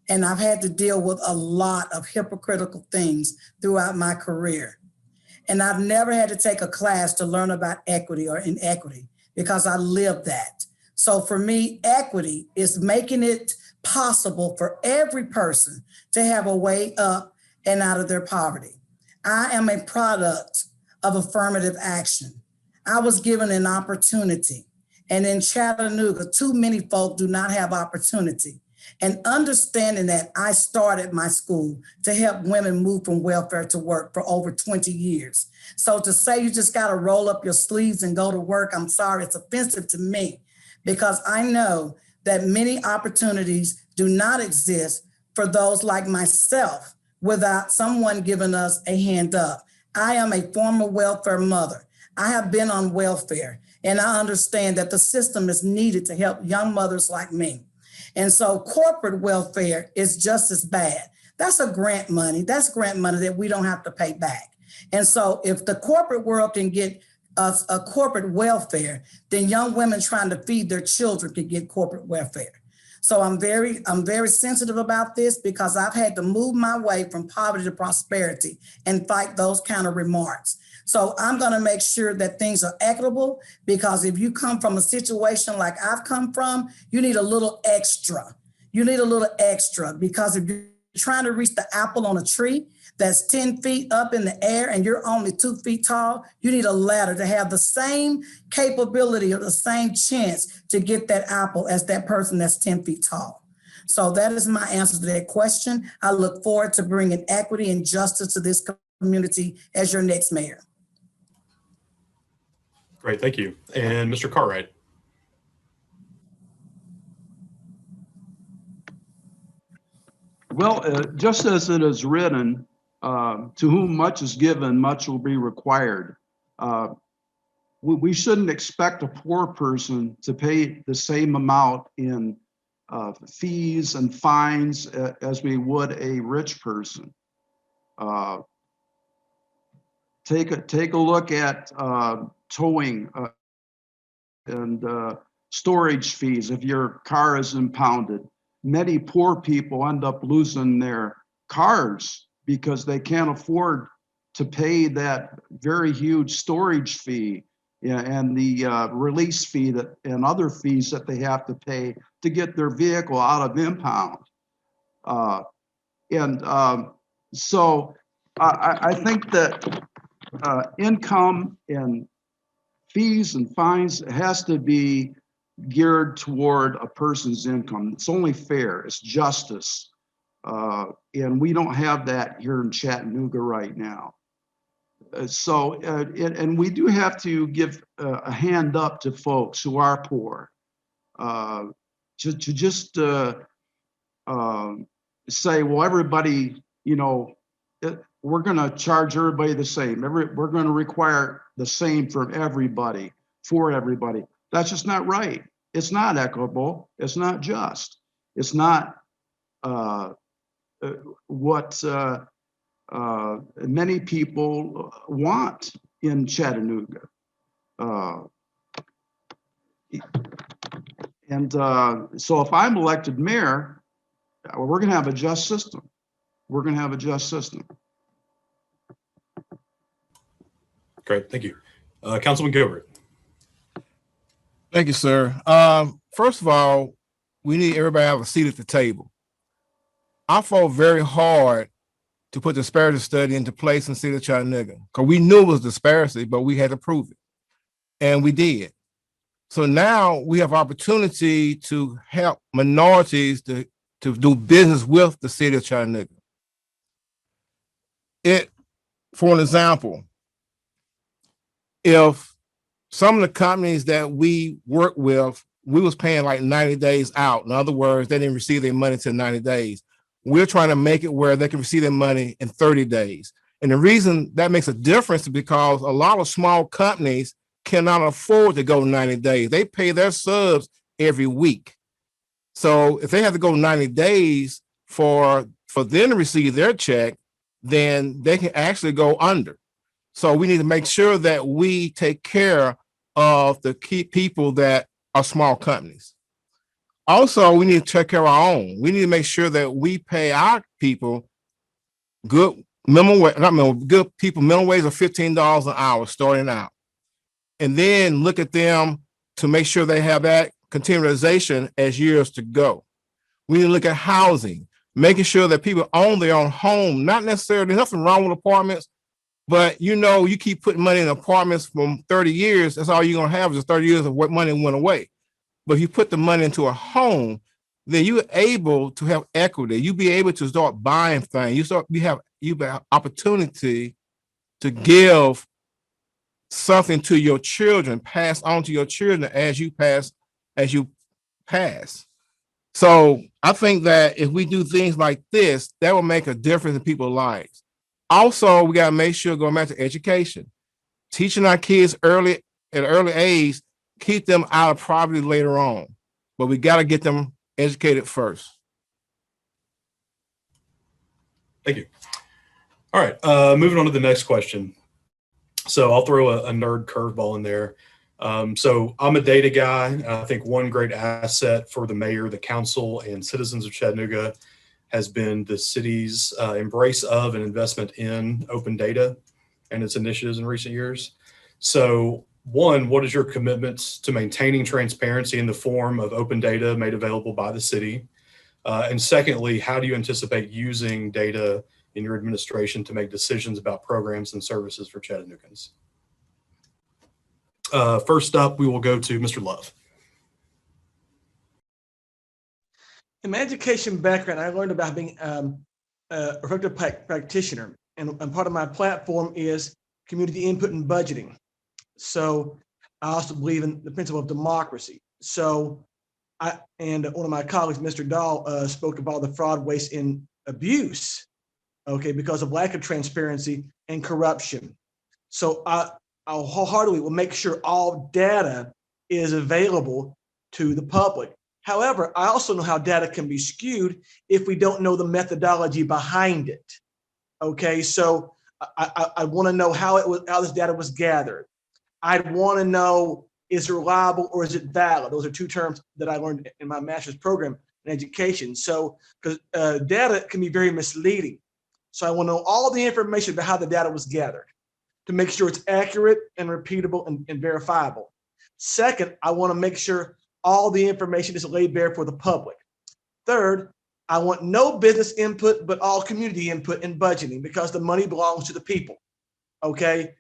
And I've had to deal with a lot of hypocritical things throughout my career. And I've never had to take a class to learn about equity or inequity because I lived that. So for me, equity is making it possible for every person to have a way up and out of their poverty. I am a product of affirmative action. I was given an opportunity. And in Chattanooga, too many folk do not have opportunity. And understanding that, I started my school to help women move from welfare to work for over 20 years. So to say you just got to roll up your sleeves and go to work, I'm sorry, it's offensive to me because I know that many opportunities do not exist for those like myself without someone giving us a hand up. I am a former welfare mother. I have been on welfare, and I understand that the system is needed to help young mothers like me. And so corporate welfare is just as bad. That's a grant money. That's grant money that we don't have to pay back. And so if the corporate world can get us a corporate welfare, then young women trying to feed their children can get corporate welfare. So I'm very sensitive about this because I've had to move my way from poverty to prosperity and fight those kind of remarks. So I'm going to make sure that things are equitable because if you come from a situation like I've come from, you need a little extra. You need a little extra because if trying to reach the apple on a tree that's 10 feet up in the air and you're only 2 feet tall, you need a ladder to have the same capability or the same chance to get that apple as that person that's 10 feet tall. So that is my answer to that question. I look forward to bringing equity and justice to this community as your next mayor. Great, thank you. And Mr. Cartwright. Well, just as it is written, to whom much is given, much will be required. We shouldn't expect a poor person to pay the same amount in fees and fines as we would a rich person. Take a look at towing and storage fees if your car is impounded. Many poor people end up losing their cars because they can't afford to pay that very huge storage fee and the release fee and other fees that they have to pay to get their vehicle out of impound. So I think that income and fees and fines has to be geared toward a person's income. It's only fair. It's justice. And we don't have that here in Chattanooga right now. And we do have to give a hand up to folks who are poor. To just say, well, everybody, we're going to charge everybody the same. We're going to require the same from everybody, for everybody. That's just not right. It's not equitable. It's not just. It's not what many people want in Chattanooga. So if I'm elected mayor, we're going to have a just system. We're going to have a just system. Great, thank you. Councilman Gilbert. Thank you, sir. First of all, we need everybody to have a seat at the table. I fought very hard to put the disparity study into place in the city of Chattanooga because we knew it was disparity, but we had to prove it. And we did. So now we have opportunity to help minorities to do business with the city of Chattanooga. For an example, if some of the companies that we work with, we was paying like 90 days out. In other words, they didn't receive their money until 90 days. We're trying to make it where they can receive their money in 30 days. And the reason that makes a difference is because a lot of small companies cannot afford to go 90 days. They pay their subs every week. So if they have to go 90 days for them to receive their check, then they can actually go under. So we need to make sure that we take care of the key people that are small companies. Also, we need to take care of our own. We need to make sure that we pay our people good minimum wage, good people minimum wage of $15 an hour starting out. And then look at them to make sure they have that continualization as years to go. We need to look at housing, making sure that people own their own home, not necessarily nothing wrong with apartments, but you keep putting money in apartments from 30 years, that's all you're gonna have is 30 years of what money went away. But if you put the money into a home, then you're able to have equity. You be able to start buying things. You have opportunity to give something to your children, pass on to your children as you pass. So I think that if we do things like this, that will make a difference in people's lives. Also, we got to make sure, going back to education, teaching our kids at an early age, keep them out of poverty later on. But we got to get them educated first. Thank you. All right, moving on to the next question. So I'll throw a nerd curveball in there. So I'm a data guy. I think one great asset for the mayor, the council, and citizens of Chattanooga has been the city's embrace of and investment in open data and its initiatives in recent years. So one, what is your commitments to maintaining transparency in the form of open data made available by the city? And secondly, how do you anticipate using data in your administration to make decisions about programs and services for Chattanoogans? First up, we will go to Mr. Love. In my education background, I learned about being a effective practitioner, and part of my platform is community input and budgeting. So I also believe in the principle of democracy. So one of my colleagues, Mr. Dahl, spoke about the fraud, waste, and abuse, okay, because of lack of transparency and corruption. So I wholeheartedly will make sure all data is available to the public. However, I also know how data can be skewed if we don't know the methodology behind it. Okay, so I want to know how this data was gathered. I'd want to know, is it reliable or is it valid? Those are two terms that I learned in my master's program in education. So, because data can be very misleading. So I want to know all the information about how the data was gathered to make sure it's accurate and repeatable and verifiable. Second, I want to make sure all the information is laid bare for the public. Third, I want no business input, but all community input in budgeting, because the money belongs to the people, okay?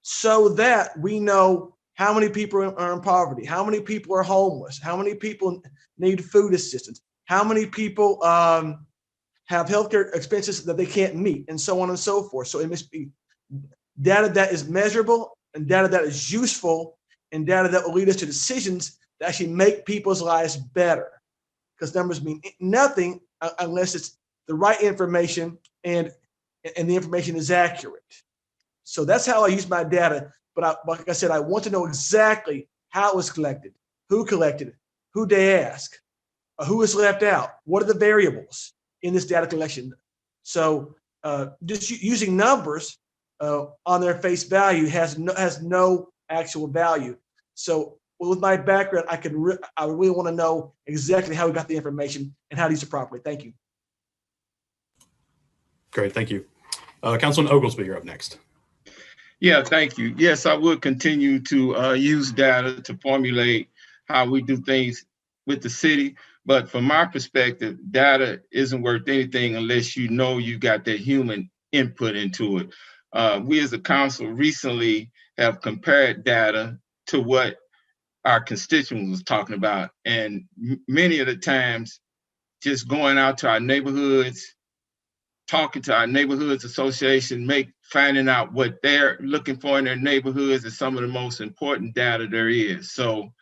So that we know how many people are in poverty, how many people are homeless, how many people need food assistance, how many people have healthcare expenses that they can't meet, and so on and so forth. So it must be data that is measurable and data that is useful and data that will lead us to decisions that actually make people's lives better. Because numbers mean nothing unless it's the right information and the information is accurate. So that's how I use my data. But like I said, I want to know exactly how it was collected, who collected it, who they ask, who was left out, what are the variables in this data collection. So just using numbers on their face value has no actual value. So with my background, I really want to know exactly how we got the information and how to use it properly. Thank you. Great, thank you. Councilman Oglesby, you're up next. Yeah, thank you. Yes, I would continue to use data to formulate how we do things with the city. But from my perspective, data isn't worth anything unless you know you got that human input into it. We as a council recently have compared data to what our constituents was talking about. And many of the times, just going out to our neighborhoods, talking to our neighborhoods association, finding out what they're looking for in their neighborhoods is some of the most important data there is. So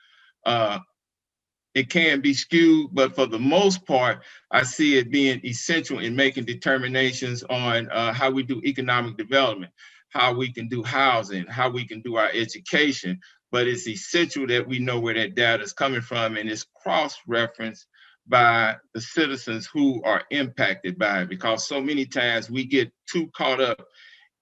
it can be skewed, but for the most part, I see it being essential in making determinations on how we do economic development, how we can do housing, how we can do our education. But it's essential that we know where that data is coming from and it's cross-referenced by the citizens who are impacted by it, because so many times we get too caught up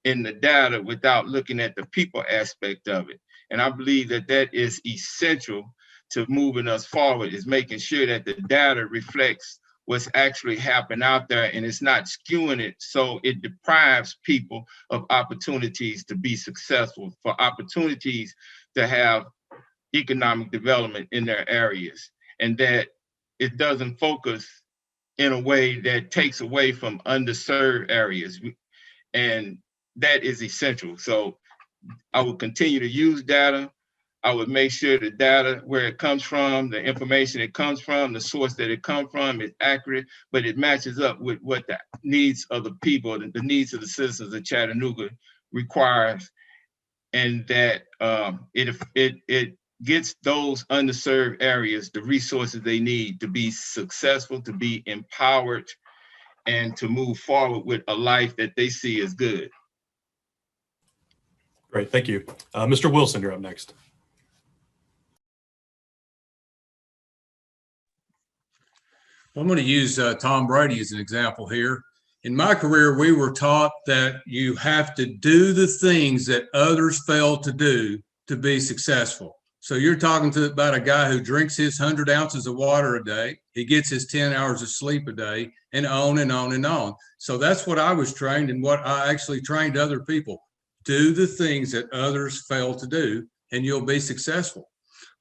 in the data without looking at the people aspect of it. And I believe that that is essential to moving us forward, is making sure that the data reflects what's actually happening out there and it's not skewing it so it deprives people of opportunities to be successful, for opportunities to have economic development in their areas, and that it doesn't focus in a way that takes away from underserved areas. And that is essential. So I will continue to use data. I would make sure the data, where it comes from, the information it comes from, the source that it comes from is accurate, but it matches up with what the needs of the people, the needs of the citizens of Chattanooga requires, and that it gets those underserved areas the resources they need to be successful, to be empowered, and to move forward with a life that they see as good. Great, thank you. Mr. Wilson, you're up next. I'm going to use Tom Brady as an example here. In my career, we were taught that you have to do the things that others fail to do to be successful. So you're talking about a guy who drinks his 100 ounces of water a day, he gets his 10 hours of sleep a day, and on and on and on. So that's what I was trained, and what I actually trained other people. Do the things that others fail to do, and you'll be successful.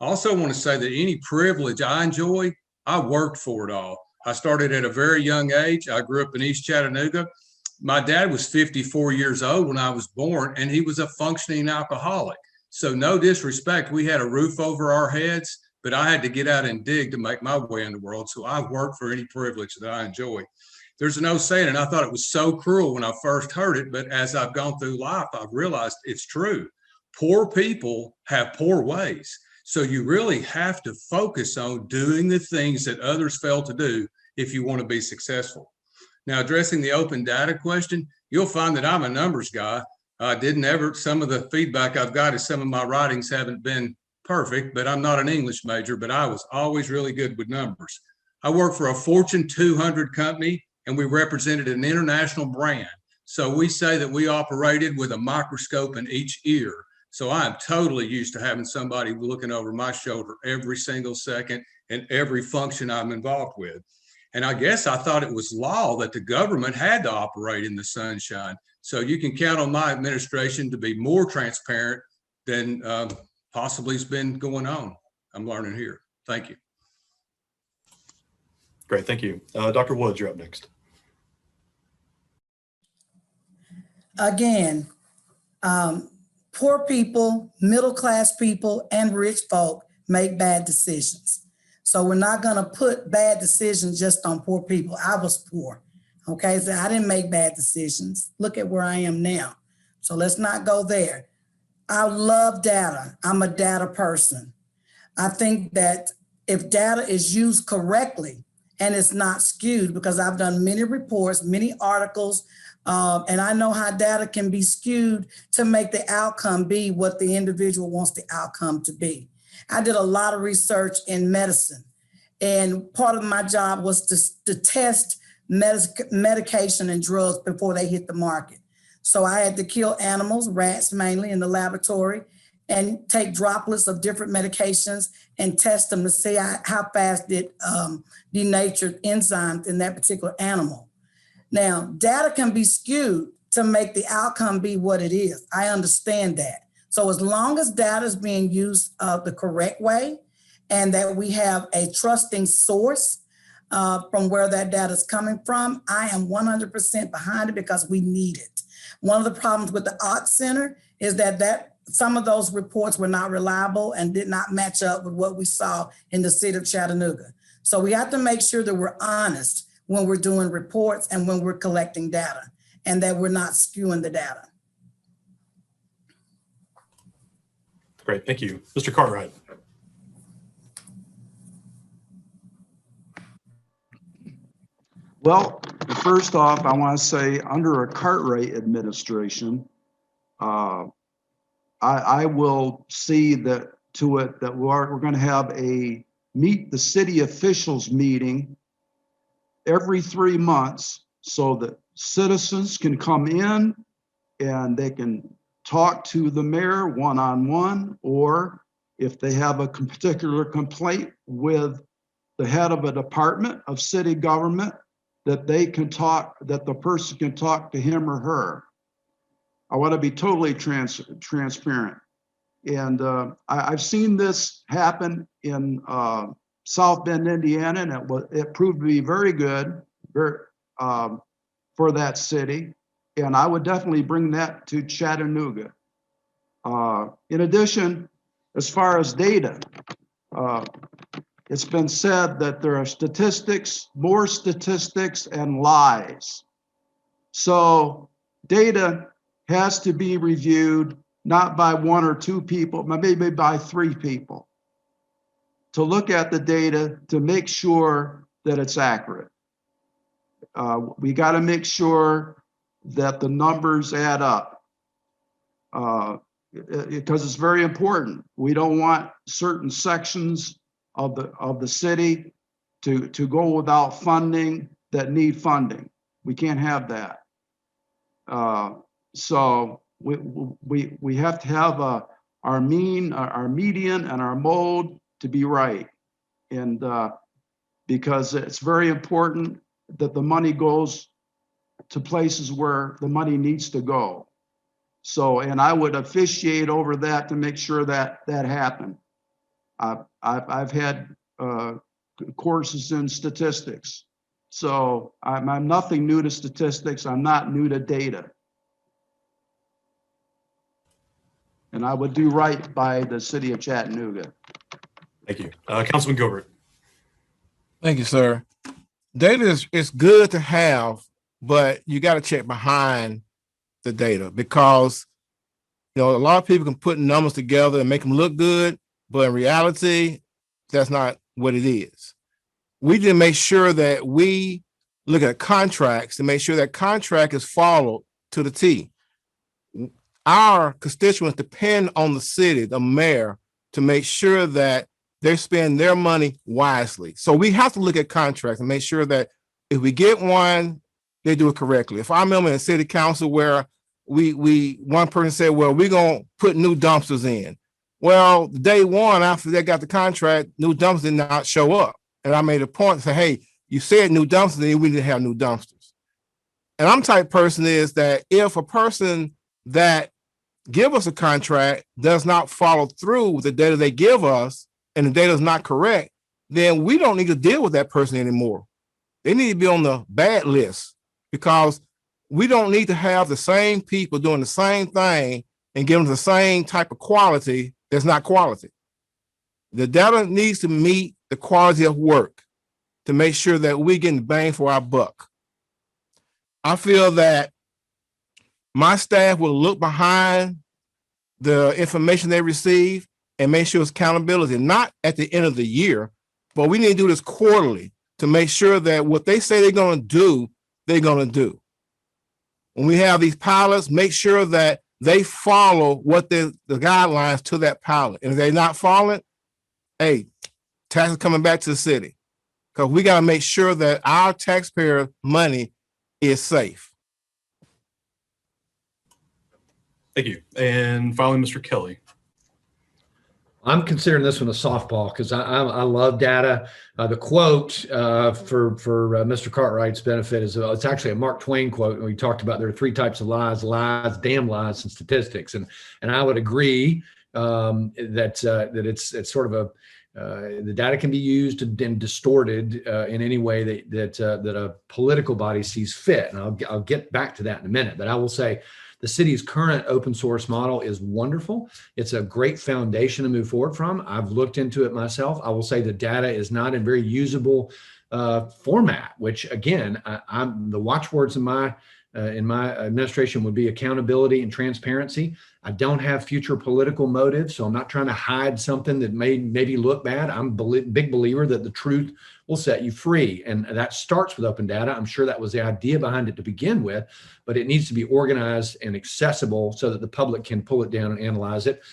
I also want to say that any privilege I enjoy, I worked for it all. I started at a very young age. I grew up in East Chattanooga. My dad was 54 years old when I was born, and he was a functioning alcoholic. So no disrespect, we had a roof over our heads, but I had to get out and dig to make my way in the world. So I worked for any privilege that I enjoy. There's an old saying, and I thought it was so cruel when I first heard it, but as I've gone through life, I've realized it's true. Poor people have poor ways. So you really have to focus on doing the things that others fail to do if you want to be successful. Now, addressing the open data question, you'll find that I'm a numbers guy. Some of the feedback I've got is some of my writings haven't been perfect, but I'm not an English major, but I was always really good with numbers. I worked for a Fortune 200 company, and we represented an international brand. So we say that we operated with a microscope in each ear. So I'm totally used to having somebody looking over my shoulder every single second and every function I'm involved with. And I guess I thought it was law that the government had to operate in the sunshine. So you can count on my administration to be more transparent than possibly has been going on. I'm learning here. Thank you. Great, thank you. Dr. Woods, you're up next. Again, poor people, middle-class people, and rich folk make bad decisions. So we're not going to put bad decisions just on poor people. I was poor, okay? So I didn't make bad decisions. Look at where I am now. So let's not go there. I love data. I'm a data person. I think that if data is used correctly and it's not skewed, because I've done many reports, many articles, and I know how data can be skewed to make the outcome be what the individual wants the outcome to be. I did a lot of research in medicine, and part of my job was to test medication and drugs before they hit the market. So I had to kill animals, rats mainly, in the laboratory, and take droplets of different medications and test them to see how fast it denatured enzymes in that particular animal. Now, data can be skewed to make the outcome be what it is. I understand that. So as long as data is being used the correct way and that we have a trusting source from where that data is coming from, I am 100% behind it because we need it. One of the problems with the Arts Center is that some of those reports were not reliable and did not match up with what we saw in the city of Chattanooga. So we have to make sure that we're honest when we're doing reports and when we're collecting data, and that we're not skewing the data. Great, thank you. Mr. Cartwright. Well, first off, I want to say under a Cartwright administration, I will see that to it that we're going to have a meet the city officials meeting every 3 months so that citizens can come in and they can talk to the mayor one-on-one, or if they have a particular complaint with the head of a department of city government, that the person can talk to him or her. I want to be totally transparent. And I've seen this happen in South Bend, Indiana, and it proved to be very good for that city. And I would definitely bring that to Chattanooga. In addition, as far as data, it's been said that there are more statistics and lies. So data has to be reviewed not by 1 or 2 people, but maybe by 3 people, to look at the data to make sure that it's accurate. We got to make sure that the numbers add up because it's very important. We don't want certain sections of the city to go without funding that need funding. We can't have that. So we have to have our mean, our median, and our mode to be right, and because it's very important that the money goes to places where the money needs to go. So, and I would officiate over that to make sure that that happened. I've had courses in statistics, So I'm nothing new to statistics. I'm not new to data. And I would do right by the city of Chattanooga. Thank you. Councilman Gilbert. Thank you, sir. Data is good to have, but you got to check behind the data because a lot of people can put numbers together and make them look good, but in reality, that's not what it is. We need to make sure that we look at contracts to make sure that contract is followed to the T. Our constituents depend on the city, the mayor, to make sure that they spend their money wisely. So we have to look at contracts and make sure that if we get one, they do it correctly. If I remember in city council where one person said, well, we're going to put new dumpsters in. Well, day one, after they got the contract, new dumpsters did not show up. And I made a point to say, hey, you said new dumpsters, then we need to have new dumpsters. And I'm the type of person is that if a person that give us a contract does not follow through with the data they give us and the data is not correct, then we don't need to deal with that person anymore. They need to be on the bad list because we don't need to have the same people doing the same thing and giving the same type of quality that's not quality. The data needs to meet the quality of work to make sure that we're getting bang for our buck. I feel that my staff will look behind the information they receive and make sure it's accountability, not at the end of the year, but we need to do this quarterly to make sure that what they say they're going to do, they're going to do. When we have these pilots, make sure that they follow what the guidelines to that pilot. And if they're not following, hey, taxes coming back to the city because we got to make sure that our taxpayer money is safe. Thank you. And finally, Mr. Kelly. I'm considering this one a softball because I love data. The quote for Mr. Cartwright's benefit is it's actually a Mark Twain quote. And we talked about there are three types of lies, damn lies, and statistics. And I would agree that it's sort of the data can be used and distorted in any way that a political body sees fit. And I'll get back to that in a minute. But I will say, the city's current open source model is wonderful. It's a great foundation to move forward from. I've looked into it myself. I will say the data is not in very usable format, which again, I'm the watchwords in my administration would be accountability and transparency. I don't have future political motives, so I'm not trying to hide something that may maybe look bad. I'm a big believer that the truth will set you free. And that starts with open data. I'm sure that was the idea behind it to begin with, but it needs to be organized and accessible so that the public can pull it down and analyze it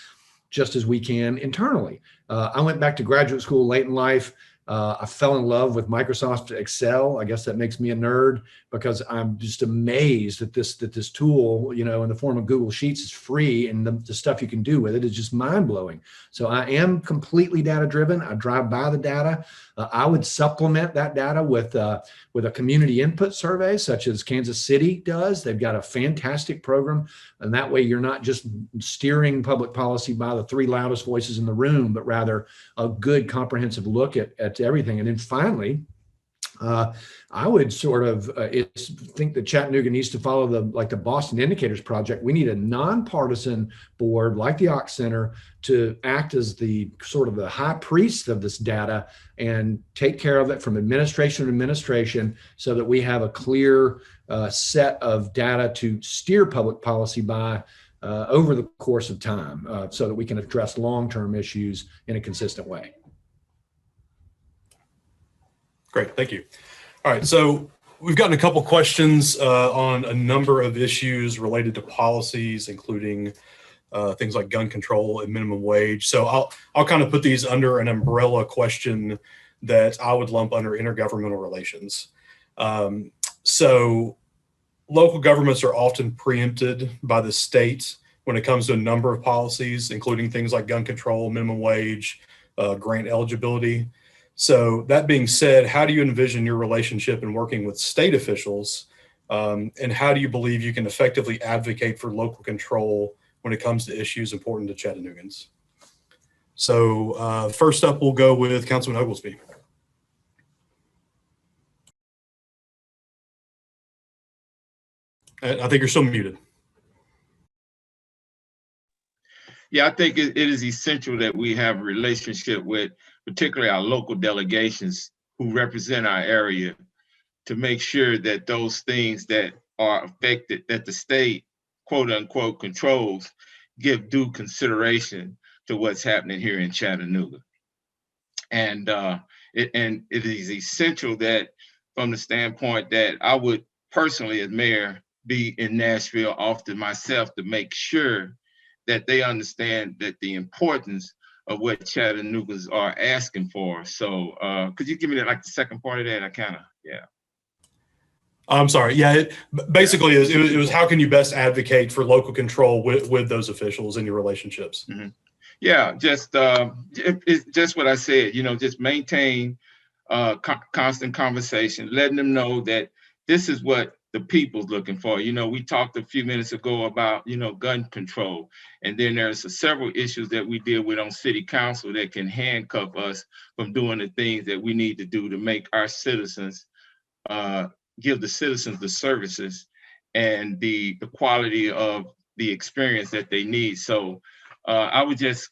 just as we can internally. I went back to graduate school late in life. I fell in love with Microsoft Excel. I guess that makes me a nerd because I'm just amazed that this tool, in the form of Google Sheets is free and the stuff you can do with it is just mind blowing. So I am completely data driven. I drive by the data. I would supplement that data with a community input survey such as Kansas City does. They've got a fantastic program. And that way you're not just steering public policy by the three loudest voices in the room, but rather a good comprehensive look at everything. And then finally, I would sort of think that Chattanooga needs to follow the Boston Indicators Project. We need a nonpartisan board like the Ox Center to act as the sort of the high priest of this data and take care of it from administration to administration so that we have a clear set of data to steer public policy by over the course of time so that we can address long-term issues in a consistent way. Great, thank you. All right, so we've gotten a couple questions on a number of issues related to policies, including things like gun control and minimum wage. So I'll kind of put these under an umbrella question that I would lump under intergovernmental relations. So local governments are often preempted by the state when it comes to a number of policies, including things like gun control, minimum wage, grant eligibility. So that being said, how do you envision your relationship in working with state officials? And how do you believe you can effectively advocate for local control when it comes to issues important to Chattanoogans? So first up, we'll go with Councilman Oglesby. I think you're still muted. Yeah, I think it is essential that we have a relationship with particularly our local delegations who represent our area to make sure that those things that are affected, that the state quote unquote controls, give due consideration to what's happening here in Chattanooga. And it is essential that from the standpoint that I would personally as mayor be in Nashville often myself to make sure that they understand that the importance of what Chattanoogas are asking for. So could you give me like the second part of that? Yeah. I'm sorry. Yeah, basically it was how can you best advocate for local control with those officials in your relationships? Mm-hmm. Yeah, just it's just what I said, just maintain constant conversation, letting them know that this is what the people's looking for. We talked a few minutes ago about, gun control. And then there's several issues that we deal with on city council that can handcuff us from doing the things that we need to do to make our citizens, give the citizens the services and the quality of the experience that they need. So I would just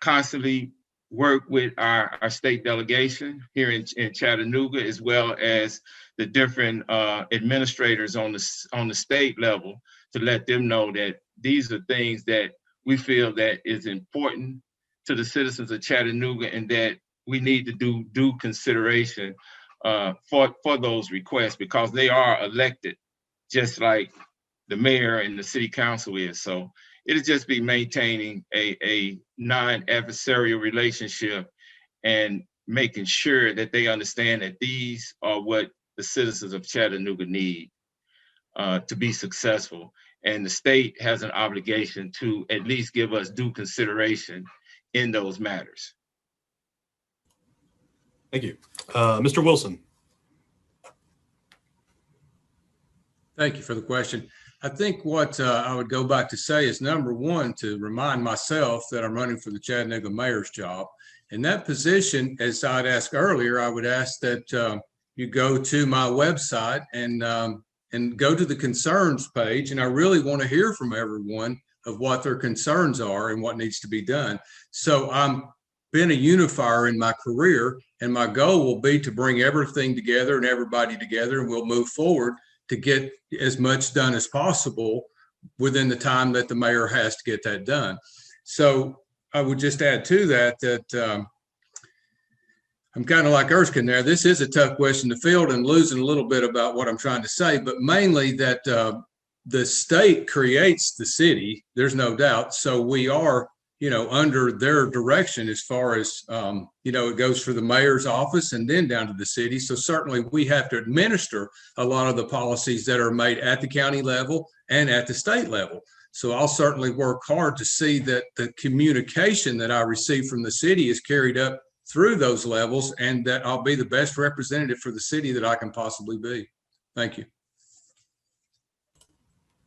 constantly work with our state delegation here in Chattanooga, as well as the different administrators on the state level, to let them know that these are things that we feel that is important to the citizens of Chattanooga, and that we need to do due consideration for those requests, because they are elected just like the mayor and the city council is. So it'll just be maintaining a non-adversarial relationship and making sure that they understand that these are what the citizens of Chattanooga need to be successful. And the state has an obligation to at least give us due consideration in those matters. Thank you. Mr. Wilson. Thank you for the question. I think what I would go back to say is, number one, to remind myself that I'm running for the Chattanooga mayor's job. In that position, as I'd asked earlier, I would ask that you go to my website and go to the concerns page. And I really want to hear from everyone of what their concerns are and what needs to be done. So I'm been a unifier in my career, and my goal will be to bring everything together and everybody together, and we'll move forward to get as much done as possible within the time that the mayor has to get that done. So I would just add to that I'm kind of like Erskine there. This is a tough question to field, and losing a little bit about what I'm trying to say, but mainly that the state creates the city. There's no doubt. So we are, under their direction as far as, it goes for the mayor's office and then down to the city. So certainly we have to administer a lot of the policies that are made at the county level and at the state level. So I'll certainly work hard to see that the communication that I receive from the city is carried up through those levels, and that I'll be the best representative for the city that I can possibly be. Thank you.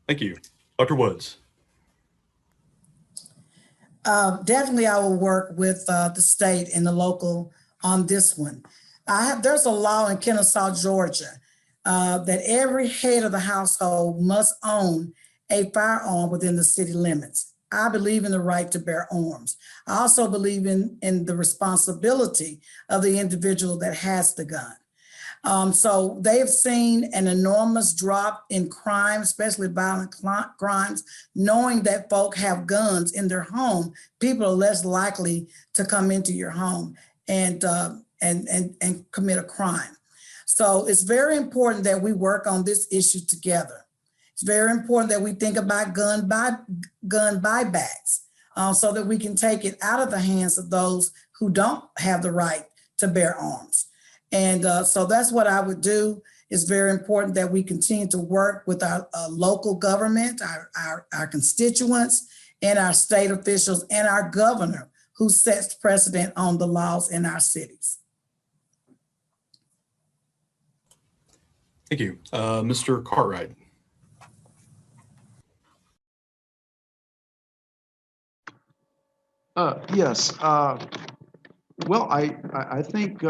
Thank you. Dr. Woods. Definitely, I will work with the state and the local on this one. There's a law in Kennesaw, Georgia, that every head of the household must own a firearm within the city limits. I believe in the right to bear arms. I also believe in the responsibility of the individual that has the gun. So they've seen an enormous drop in crime, especially violent crimes. Knowing that folk have guns in their home, people are less likely to come into your home and commit a crime. So it's very important that we work on this issue together. It's very important that we think about gun buybacks so that we can take it out of the hands of those who don't have the right to bear arms. And so that's what I would do. It's very important that we continue to work with our local government, our constituents, and our state officials, and our governor, who sets precedent on the laws in our cities. Thank you. Mr. Cartwright. Yes. Well, I think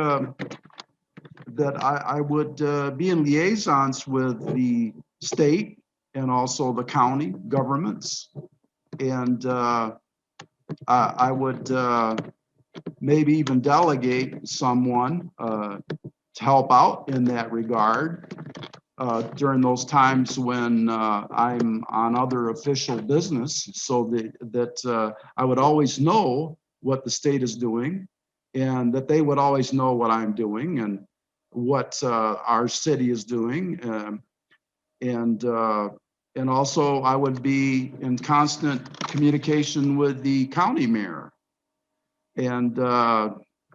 that I would be in liaisons with the state and also the county governments. And I would maybe even delegate someone to help out in that regard during those times when I'm on other official business, so that I would always know what the state is doing, and that they would always know what I'm doing and what our city is doing. And also I would be in constant communication with the county mayor, and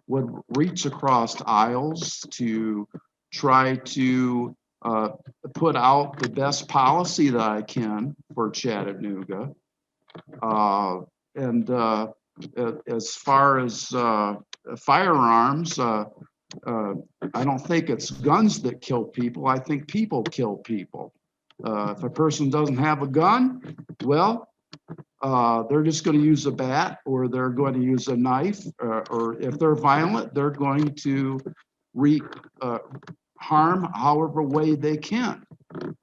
would reach across aisles to try to put out the best policy that I can for Chattanooga. And as far as firearms, I don't think it's guns that kill people. I think people kill people. If a person doesn't have a gun, well, they're just going to use a bat, or they're going to use a knife, or if they're violent, they're going to wreak harm however way they can.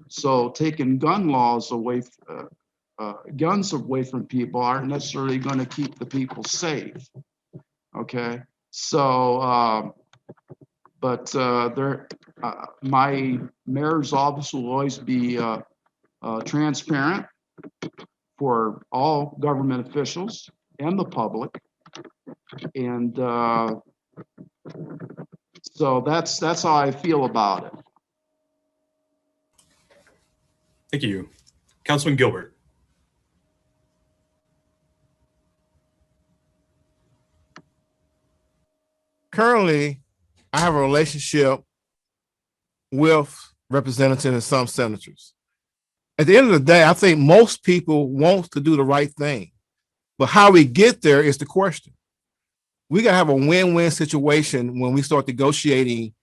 So taking gun laws away, guns away from people aren't necessarily going to keep the people safe. Okay, so but my mayor's office will always be transparent for all government officials and the public, and so that's how I feel about it. Thank you. Councilman Gilbert. Currently, I have a relationship with representatives and some senators. At the end of the day, I think most people want to do the right thing, but how we get there is the question. We got to have a win-win situation when we start negotiating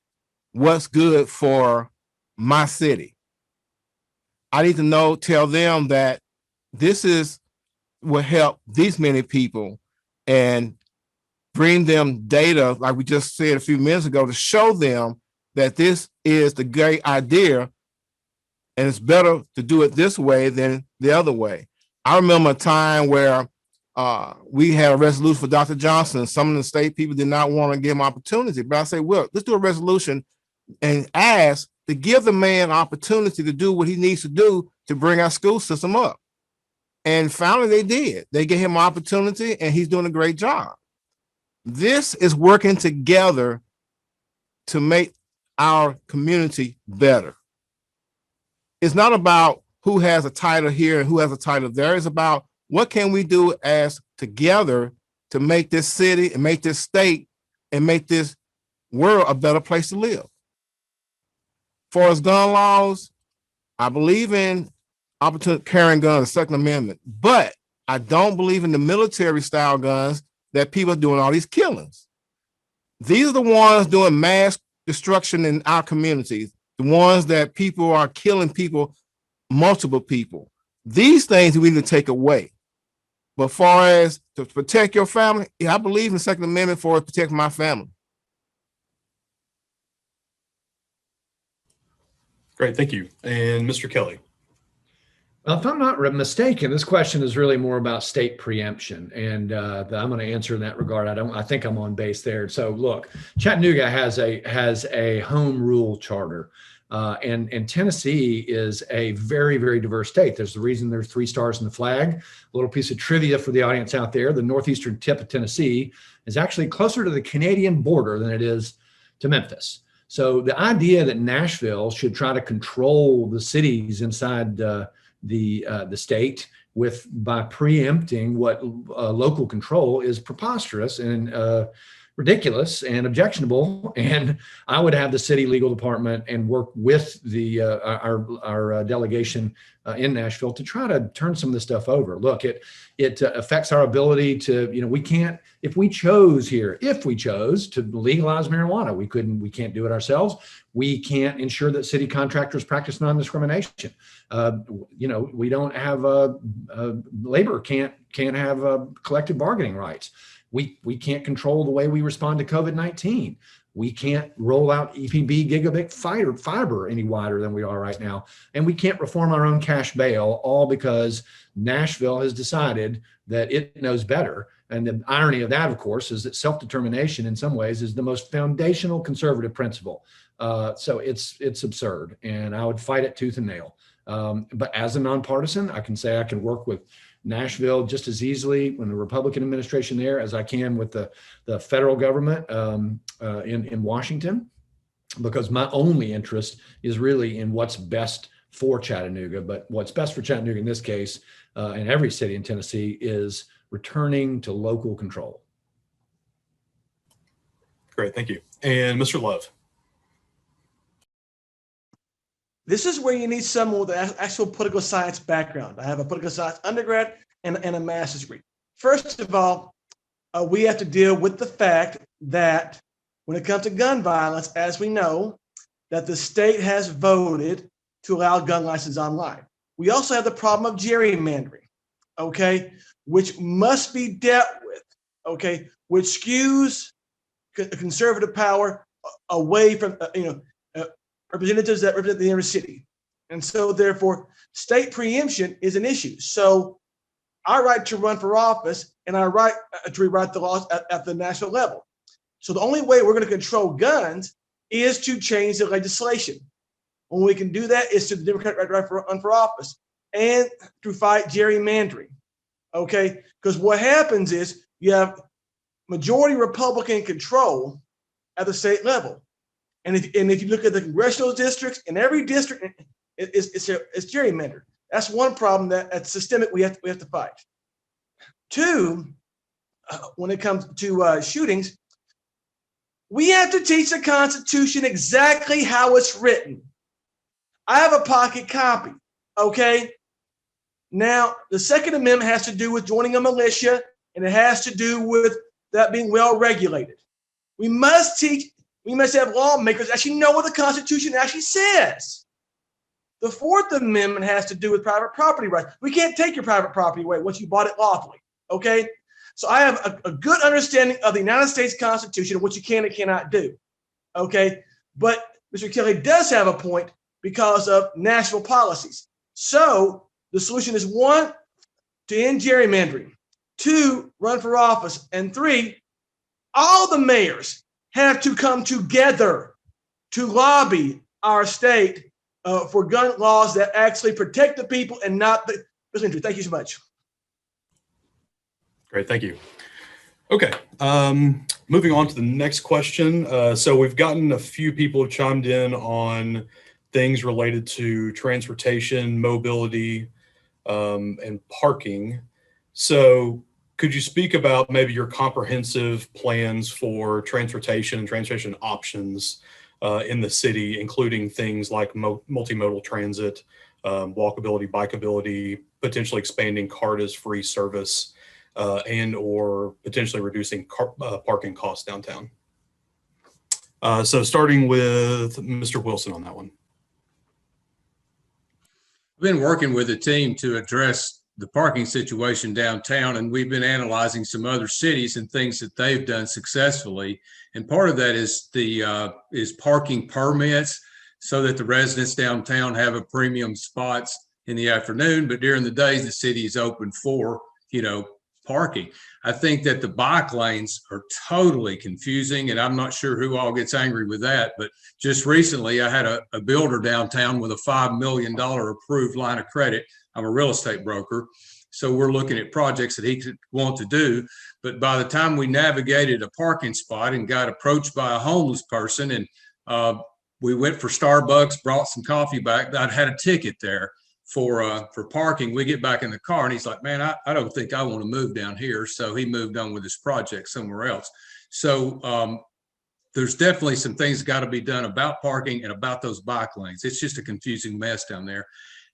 what's good for my city. I need to tell them that this is will help these many people, and bring them data, like we just said a few minutes ago, to show them that this is the great idea, and it's better to do it this way than the other way. I remember a time where we had a resolution for Dr. Johnson. Some of the state people did not want to give him opportunity, but I say, well, let's do a resolution and ask to give the man opportunity to do what he needs to do to bring our school system up. And finally they did. They gave him an opportunity, and he's doing a great job. This is working together to make our community better. It's not about who has a title here and who has a title there. It's about what can we do as together to make this city and make this state and make this world a better place to live. For as gun laws, I believe in opportunity carrying guns, the Second Amendment, but I don't believe in the military style guns that people are doing all these killings. These are the ones doing mass destruction in our communities, the ones that people are killing people, multiple people. These things we need to take away. But far as to protect your family, yeah, I believe in the Second Amendment for it to protect my family. Great, thank you. And Mr. Kelly. Well, if I'm not mistaken, this question is really more about state preemption, and I'm going to answer in that regard. I think I'm on base there. So, look, Chattanooga has a home rule charter, and Tennessee is a very, very diverse state. There's the reason there's 3 stars in the flag. A little piece of trivia for the audience out there: the northeastern tip of Tennessee is actually closer to the Canadian border than it is to Memphis. So, the idea that Nashville should try to control the cities inside the state by preempting what local control is preposterous and ridiculous and objectionable. And I would have the city legal department and work with our delegation in Nashville to try to turn some of this stuff over. Look, it affects our ability to, we can't, if we chose to legalize marijuana, we can't do it ourselves. We can't ensure that city contractors practice non-discrimination. We don't have labor can't have collective bargaining rights. We can't control the way we respond to COVID-19. We can't roll out EPB gigabit fiber any wider than we are right now. And we can't reform our own cash bail, all because Nashville has decided that it knows better. And the irony of that, of course, is that self-determination in some ways is the most foundational conservative principle. So it's absurd, and I would fight it tooth and nail. But as a nonpartisan, I can say I can work with Nashville just as easily when the Republican administration there as I can with the federal government in Washington, because my only interest is really in what's best for Chattanooga. But what's best for Chattanooga in this case, and every city in Tennessee, is returning to local control. Great, thank you. And Mr. Love. This is where you need someone with an actual political science background. I have a political science undergrad and a master's degree. First of all, we have to deal with the fact that when it comes to gun violence, as we know, that the state has voted to allow gun licenses online. We also have the problem of gerrymandering, okay, which must be dealt with, okay, which skews conservative power away from, representatives that represent the inner city. And so therefore, state preemption is an issue. So our right to run for office and our right to rewrite the laws at the national level. So the only way we're going to control guns is to change the legislation. When we can do that is to the Democratic right to run for office and to fight gerrymandering, okay? Because what happens is you have majority Republican control at the state level. And if you look at the congressional districts, in every district, it's gerrymandered. That's one problem that's systemic we have to fight. Two, when it comes to shootings, we have to teach the Constitution exactly how it's written. I have a pocket copy, okay? Now, the Second Amendment has to do with joining a militia, and it has to do with that being well regulated. We must have lawmakers actually know what the Constitution actually says. The Fourth Amendment has to do with private property rights. We can't take your private property away once you bought it lawfully, okay? So I have a good understanding of the United States Constitution, what you can and cannot do, okay? But Mr. Kelly does have a point because of national policies. So the solution is 1, to end gerrymandering, 2, run for office, and 3, all the mayors have to come together to lobby our state for gun laws that actually protect the people and not the interest. Thank you so much. Great, thank you. Okay, moving on to the next question. So we've gotten a few people who chimed in on things related to transportation, mobility, and parking. So could you speak about maybe your comprehensive plans for transportation and transportation options in the city, including things like multimodal transit, walkability, bikeability, potentially expanding CARTA's-free service, and or potentially reducing parking costs downtown? So starting with Mr. Wilson on that one. We've been working with a team to address the parking situation downtown, and we've been analyzing some other cities and things that they've done successfully. And part of that is is parking permits, so that the residents downtown have a premium spots in the afternoon, but during the days the city is open for parking. I think that the bike lanes are totally confusing, and I'm not sure who all gets angry with that, but just recently I had a builder downtown with a $5 million approved line of credit. I'm a real estate broker, so we're looking at projects that he could want to do. But by the time we navigated a parking spot and got approached by a homeless person, and we went for Starbucks, brought some coffee back, I'd had a ticket there for parking. We get back in the car and he's like, man, I don't think I want to move down here. So he moved on with his project somewhere else. So there's definitely some things got to be done about parking and about those bike lanes. It's just a confusing mess down there.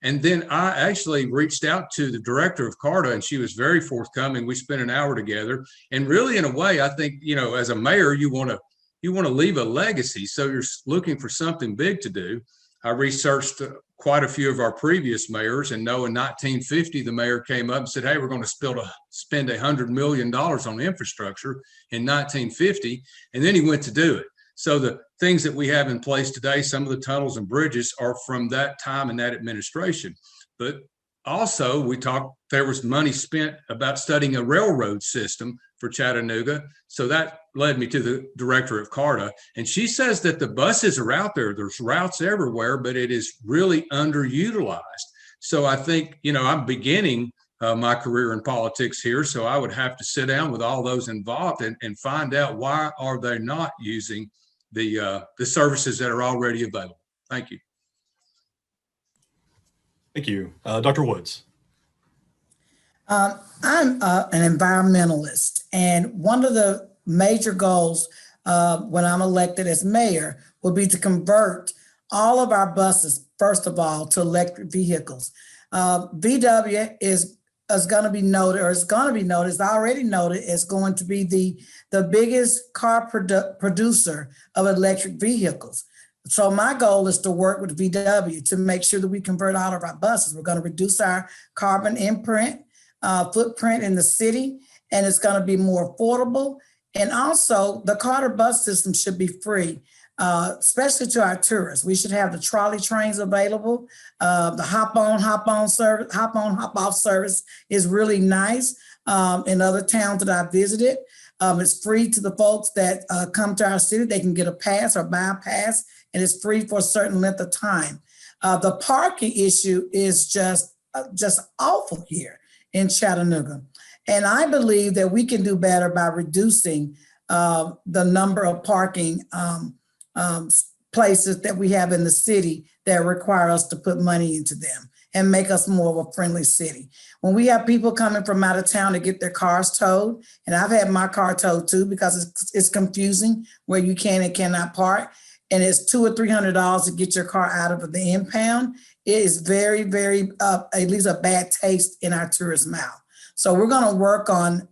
And then I actually reached out to the director of CARTA, and she was very forthcoming. We spent an hour together, and really, in a way, I think, as a mayor, you want to leave a legacy. So you're looking for something big to do. I researched quite a few of our previous mayors and know in 1950, the mayor came up and said, hey, we're going to spend $100 million on infrastructure in 1950. And then he went to do it. So the things that we have in place today, some of the tunnels and bridges are from that time and that administration. But also there was money spent about studying a railroad system for Chattanooga. So that led me to the director of CARTA. And she says that the buses are out there. There's routes everywhere, but it is really underutilized. So I think, I'm beginning my career in politics here. So I would have to sit down with all those involved and find out why are they not using the services that are already available. Thank you. Thank you. Dr. Woods. I'm an environmentalist, and one of the major goals when I'm elected as mayor will be to convert all of our buses, first of all, to electric vehicles. VW is going to be noted, or is going to be noted, is already noted, as going to be the biggest car producer of electric vehicles. So my goal is to work with VW to make sure that we convert all of our buses. We're going to reduce our carbon footprint in the city, and it's going to be more affordable. And also the Carter bus system should be free, especially to our tourists. We should have the trolley trains available. The hop off service is really nice in other towns that I visited. It's free to the folks that come to our city. They can get a pass or buy a pass, and it's free for a certain length of time. The parking issue is just awful here in Chattanooga. And I believe that we can do better by reducing the number of parking places that we have in the city that require us to put money into them and make us more of a friendly city. When we have people coming from out of town to get their cars towed, and I've had my car towed too, because it's confusing where you can and cannot park, and it's $200 or $300 to get your car out of the impound, it is very, very, at least a bad taste in our tourist mouth. So we're going to work on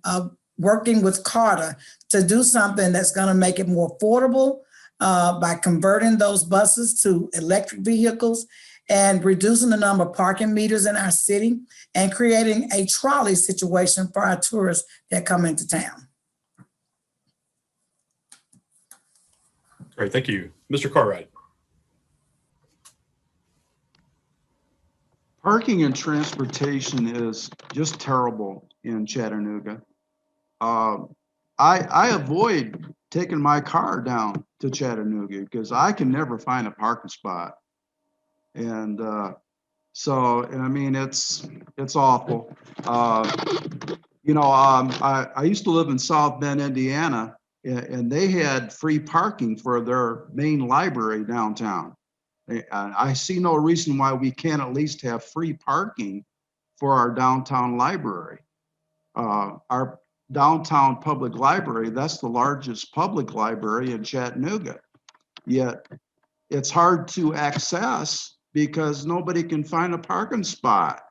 working with CARTA to do something that's going to make it more affordable by converting those buses to electric vehicles and reducing the number of parking meters in our city and creating a trolley situation for our tourists that come into town. Great, thank you. Mr. Cartwright. Parking and transportation is just terrible in Chattanooga. I avoid taking my car down to Chattanooga because I can never find a parking spot. And I mean, it's awful. I used to live in South Bend, Indiana, and they had free parking for their main library downtown. I see no reason why we can't at least have free parking for our downtown library. Our downtown public library, that's the largest public library in Chattanooga. Yet it's hard to access because nobody can find a parking spot.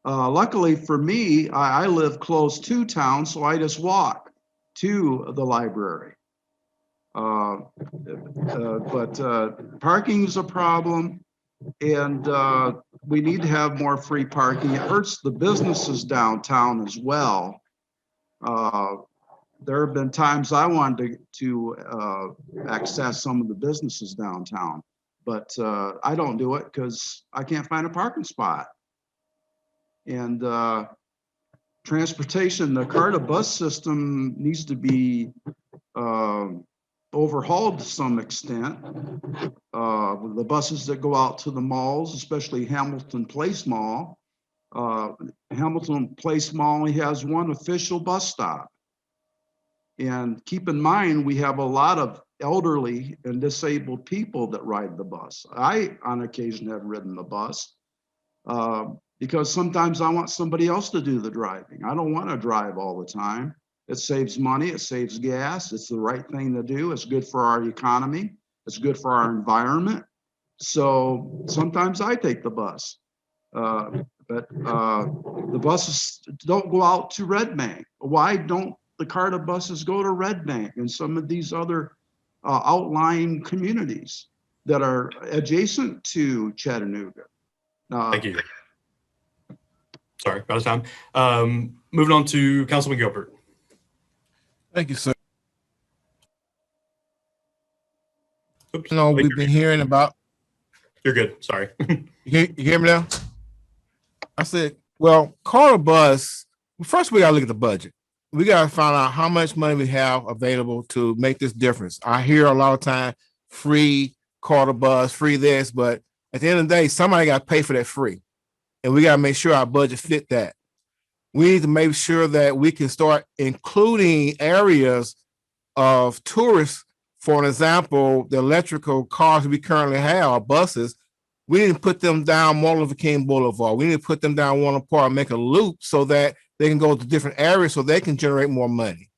Luckily for me, I live close to town, so I just walk to the library. But parking is a problem, and we need to have more free parking. It hurts the businesses downtown as well. There have been times I wanted to access some of the businesses downtown, but I don't do it because I can't find a parking spot. And transportation, the CARTA bus system needs to be overhauled to some extent. The buses that go out to the malls, especially Hamilton Place Mall. Hamilton Place Mall only has one official bus stop. And keep in mind, we have a lot of elderly and disabled people that ride the bus. I, on occasion, have ridden the bus because sometimes I want somebody else to do the driving. I don't want to drive all the time. It saves money, it saves gas, it's the right thing to do. It's good for our economy, it's good for our environment. So sometimes I take the bus. But the buses don't go out to Red Bank. Why don't the CARTA buses go to Red Bank and some of these other outlying communities? that are adjacent to Chattanooga. Thank you. Sorry, out of time. Moving on to Councilman Gilbert. Thank you, sir. Oops. You know, we've been hearing about. You're good. Sorry. You hear me now? I said, well, Carter bus. First, we gotta look at the budget. We gotta find out how much money we have available to make this difference. I hear a lot of time free Carter bus, free this, but at the end of the day, somebody got to pay for that free, and we gotta make sure our budget fit that. We need to make sure that we can start including areas of tourists. For an example, the electrical cars we currently have, our buses, we need to put them down Martin Luther King Boulevard. We need to put them down Warner Park, make a loop so that they can go to different areas so they can generate more money.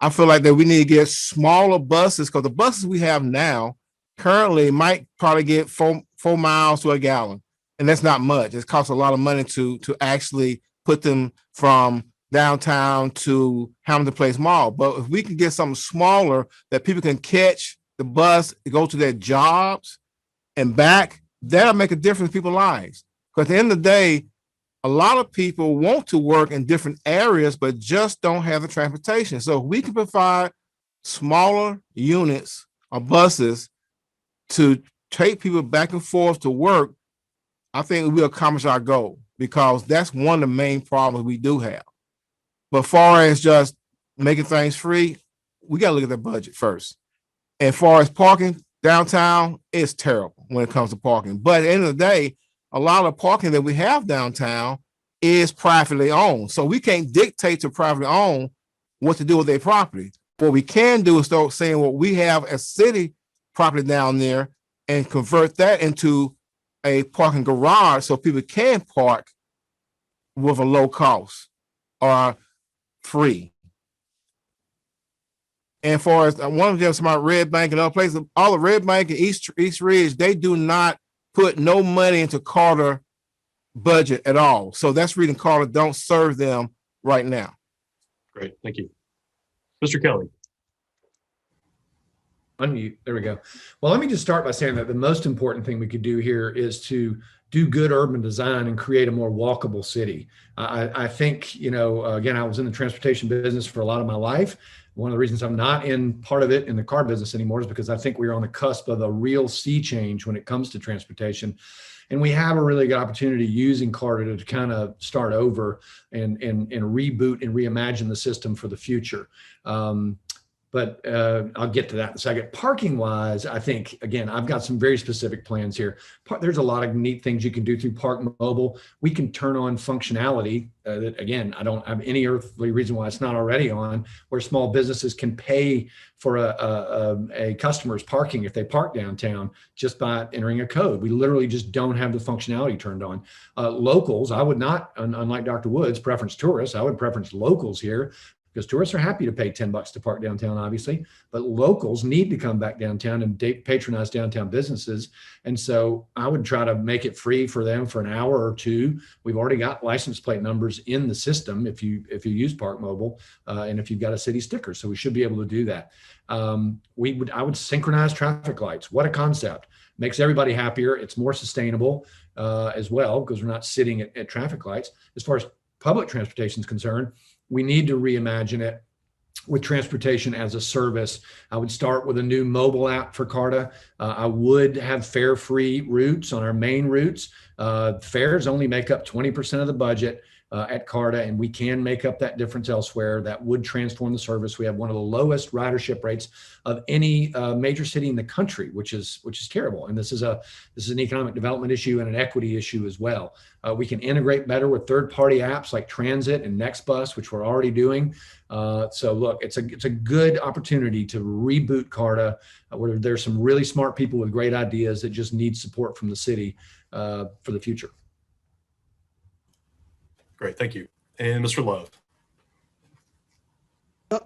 I feel like that we need to get smaller buses because the buses we have now currently might probably get 4 miles to a gallon. And that's not much. It costs a lot of money to actually put them from downtown to Hamilton Place Mall. But if we can get something smaller that people can catch the bus, go to their jobs and back, that'll make a difference in people's lives. Because at the end of the day, a lot of people want to work in different areas, but just don't have the transportation. So if we can provide smaller units or buses to take people back and forth to work, I think we'll accomplish our goal because that's one of the main problems we do have. But far as just making things free, we got to look at the budget first. And far as parking downtown, it's terrible when it comes to parking. But at the end of the day, a lot of parking that we have downtown is privately owned. So we can't dictate to privately owned what to do with their property. What we can do is start saying what we have as city property down there and convert that into a parking garage so people can park with a low cost or free. And far as one of them, about Red Bank and other places, all the Red Bank and East Ridge, they do not put no money into Carter budget at all. So that's reason Carter don't serve them right now. Great, thank you. Mr. Kelly. Unmute. There we go. Well, let me just start by saying that the most important thing we could do here is to do good urban design and create a more walkable city. I think, you know, again, I was in the transportation business for a lot of my life. One of the reasons I'm not in part of it in the car business anymore is because I think we're on the cusp of a real sea change when it comes to transportation. And we have a really good opportunity using Carter to kind of start over and reboot and reimagine the system for the future. But I'll get to that in a second. Parking wise, I think, again, I've got some very specific plans here. There's a lot of neat things you can do through Park Mobile. We can turn on functionality that, again, I don't have any earthly reason why it's not already on, where small businesses can pay for a customer's parking if they park downtown just by entering a code. We literally just don't have the functionality turned on. Locals, I would not, unlike Dr. Woods, preference tourists. I would preference locals here, because tourists are happy to pay $10 to park downtown, obviously, but locals need to come back downtown and patronize downtown businesses. And so I would try to make it free for them for an hour or two. We've already got license plate numbers in the system if you use Park Mobile and if you've got a city sticker. So we should be able to do that. I would synchronize traffic lights. What a concept. Makes everybody happier. It's more sustainable as well, because we're not sitting at traffic lights. As far as public transportation is concerned, we need to reimagine it with transportation as a service. I would start with a new mobile app for Carta. I would have fare-free routes on our main routes. Fares only make up 20% of the budget at Carta, and we can make up that difference elsewhere. That would transform the service. We have one of the lowest ridership rates of any major city in the country, which is terrible. And this is an economic development issue and an equity issue as well. We can integrate better with third-party apps like Transit and Nextbus, which we're already doing. So look, it's a good opportunity to reboot Carta, where there's some really smart people with great ideas that just need support from the city for the future. Great, thank you. And Mr. Love.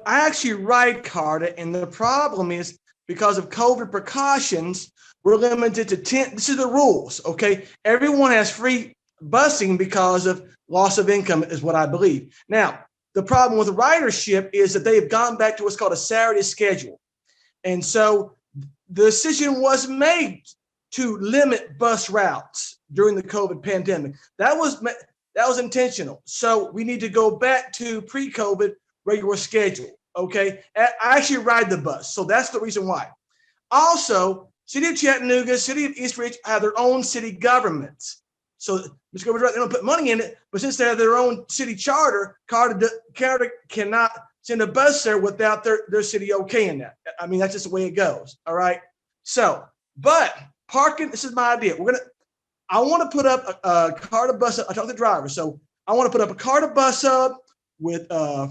I actually ride Carta, and the problem is because of COVID precautions, we're limited to 10. This is the rules, okay? Everyone has free busing because of loss of income is what I believe. Now, the problem with ridership is that they've gone back to what's called a Saturday schedule. And so The decision was made to limit bus routes during the COVID pandemic. That was intentional. So we need to go back to pre-COVID regular schedule. Okay, I actually ride the bus, so that's the reason why. Also, City of Chattanooga, City of East Ridge have their own city governments. So Mr. Governor's right, they don't put money in it, but since they have their own city charter, Carter cannot send a bus there without their city okaying that. I mean, that's just the way it goes. All right. So, but parking, this is my idea. I want to put up a Carter bus up. I talked to the driver. So I want to put up a Carter bus up with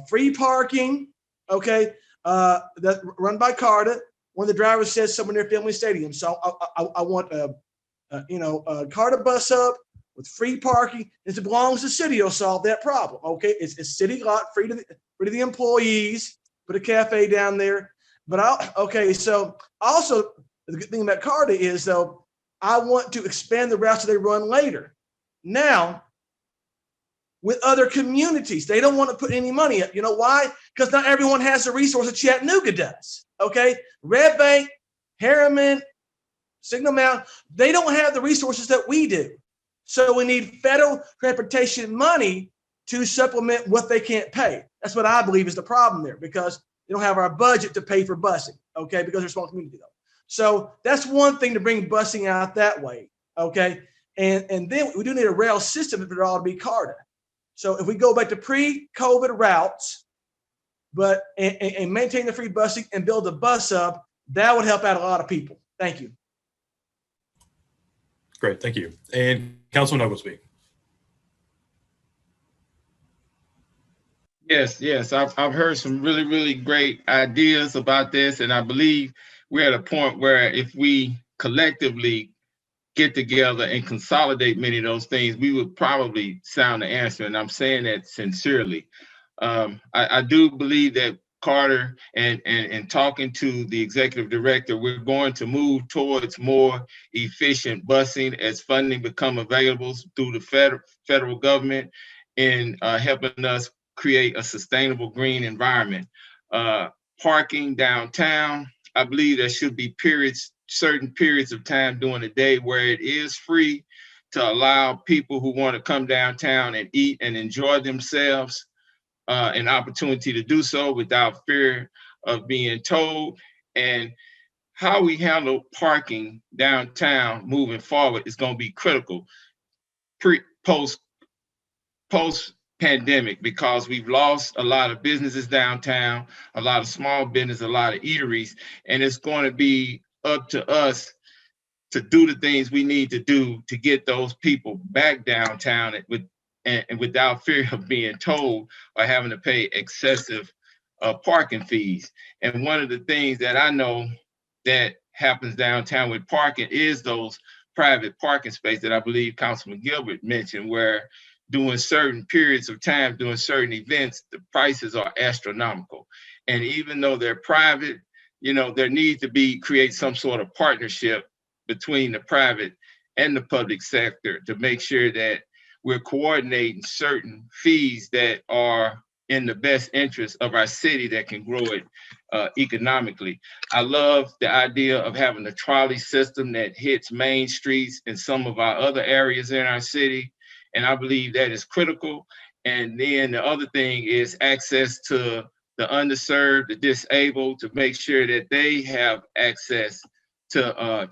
free parking. Okay. That run by Carter. One of the drivers says somewhere near Family Stadium. So I want a Carter bus up with free parking. If it belongs to the city, it'll solve that problem. Okay. It's a city lot, free to the employees, put a cafe down there. But so also the good thing about Carter is though, I want to expand the routes that they run later. Now, with other communities, they don't want to put any money up. You know why? Because not everyone has the resources Chattanooga does. Okay, Red Bank, Harriman, Signal Mountain, they don't have the resources that we do. So we need federal transportation money to supplement what they can't pay. That's what I believe is the problem there, because they don't have our budget to pay for busing. Okay, because they're a small community though. So that's one thing to bring busing out that way. Okay, and then we do need a rail system if it ought to be Carter. So if we go back to pre-COVID routes, but and maintain the free busing and build a bus up, that would help out a lot of people. Thank you. Great, thank you. And Councilman Oglesby. Yes, I've heard some really, really great ideas about this, and I believe we're at a point where if we collectively get together and consolidate many of those things, we would probably sound the answer, and I'm saying that sincerely. I do believe that Carter and talking to the executive director, we're going to move towards more efficient busing as funding become available through the federal government in helping us create a sustainable green environment. Parking downtown, I believe there should be certain periods of time during the day where it is free to allow people who want to come downtown and eat and enjoy themselves an opportunity to do so without fear of being told. And how we handle parking downtown moving forward is going to be critical post pandemic, because we've lost a lot of businesses downtown, a lot of small business, a lot of eateries, and it's going to be up to us to do the things we need to do to get those people back downtown and without fear of being told or having to pay excessive parking fees. And one of the things that I know that happens downtown with parking is those private parking spaces that I believe Councilman Gilbert mentioned, where during certain periods of time, during certain events, the prices are astronomical. And even though they're private, there needs to create some sort of partnership between the private and the public sector to make sure that we're coordinating certain fees that are in the best interest of our city that can grow it economically. I love the idea of having a trolley system that hits main streets in some of our other areas in our city. And I believe that is critical. And then the other thing is access to the underserved, the disabled, to make sure that they have access to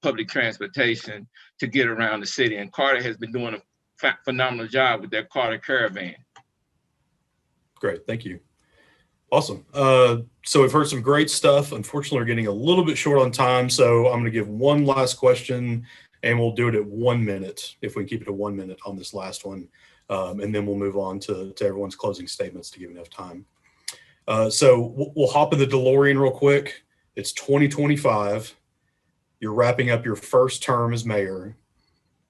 public transportation to get around the city. And Carter has been doing a phenomenal job with their Carter Caravan. Great, thank you. Awesome. So we've heard some great stuff. Unfortunately, we're getting a little bit short on time, so I'm going to give one last question, and we'll do it at 1 minute, if we keep it to 1 minute on this last one. And then we'll move on to everyone's closing statements to give enough time. So we'll hop in the DeLorean real quick. It's 2025. You're wrapping up your first term as mayor.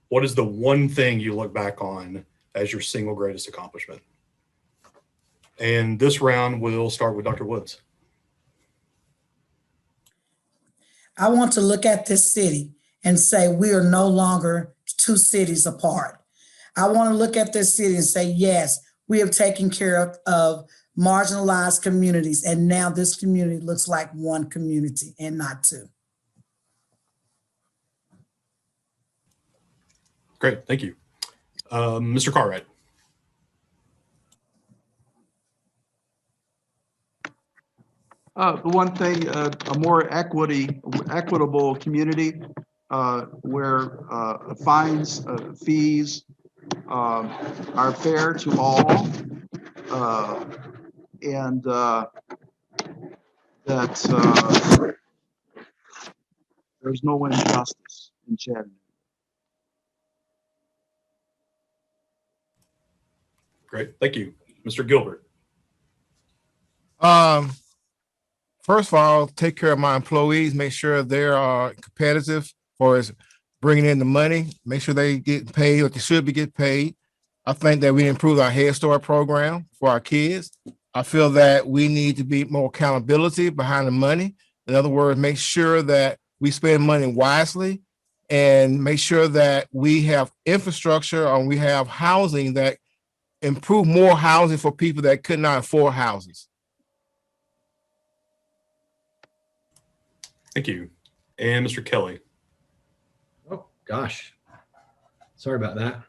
What is the one thing you look back on as your single greatest accomplishment? And this round, we'll start with Dr. Woods. I want to look at this city and say we are no longer two cities apart. I want to look at this city and say, yes, we have taken care of marginalized communities, and now this community looks like one community and not two. Great, thank you. Mr. Cartwright. The one thing, a more equitable community where fines, fees are fair to all, and that there's no injustice in Chattanooga. Great, thank you. Mr. Gilbert. First of all, take care of my employees, make sure they are competitive for as bringing in the money, make sure they get paid what they should be getting paid. I think that we improve our Head Start program for our kids. I feel that we need to be more accountability behind the money. In other words, make sure that we spend money wisely and make sure that we have infrastructure and we have housing that improve more housing for people that could not afford houses. Thank you. And Mr. Kelly. Oh, gosh. Sorry about that.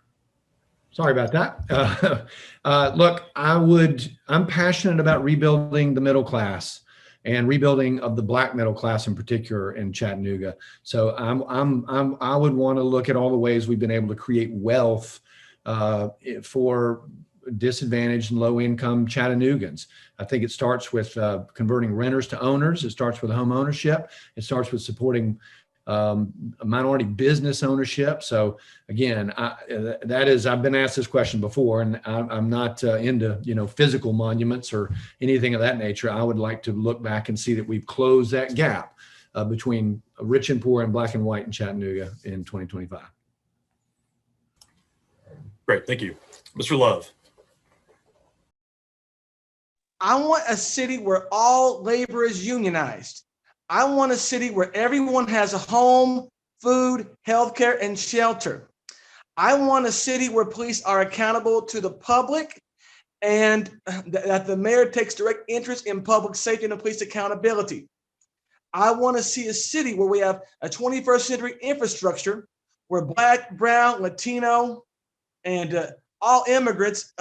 Look, I'm passionate about rebuilding the middle class and rebuilding of the Black middle class in particular in Chattanooga. So I would want to look at all the ways we've been able to create wealth for disadvantaged and low income Chattanoogans. I think it starts with converting renters to owners. It starts with home ownership. It starts with supporting minority business ownership. So again, I've been asked this question before, and I'm not into, physical monuments or anything of that nature. I would like to look back and see that we've closed that gap between rich and poor and Black and white in Chattanooga in 2025. Great, thank you. Mr. Love. I want a city where all labor is unionized. I want a city where everyone has a home, food, healthcare, and shelter. I want a city where police are accountable to the public and that the mayor takes direct interest in public safety and the police accountability. I want to see a city where we have a 21st century infrastructure where Black, Brown, Latino, and all immigrants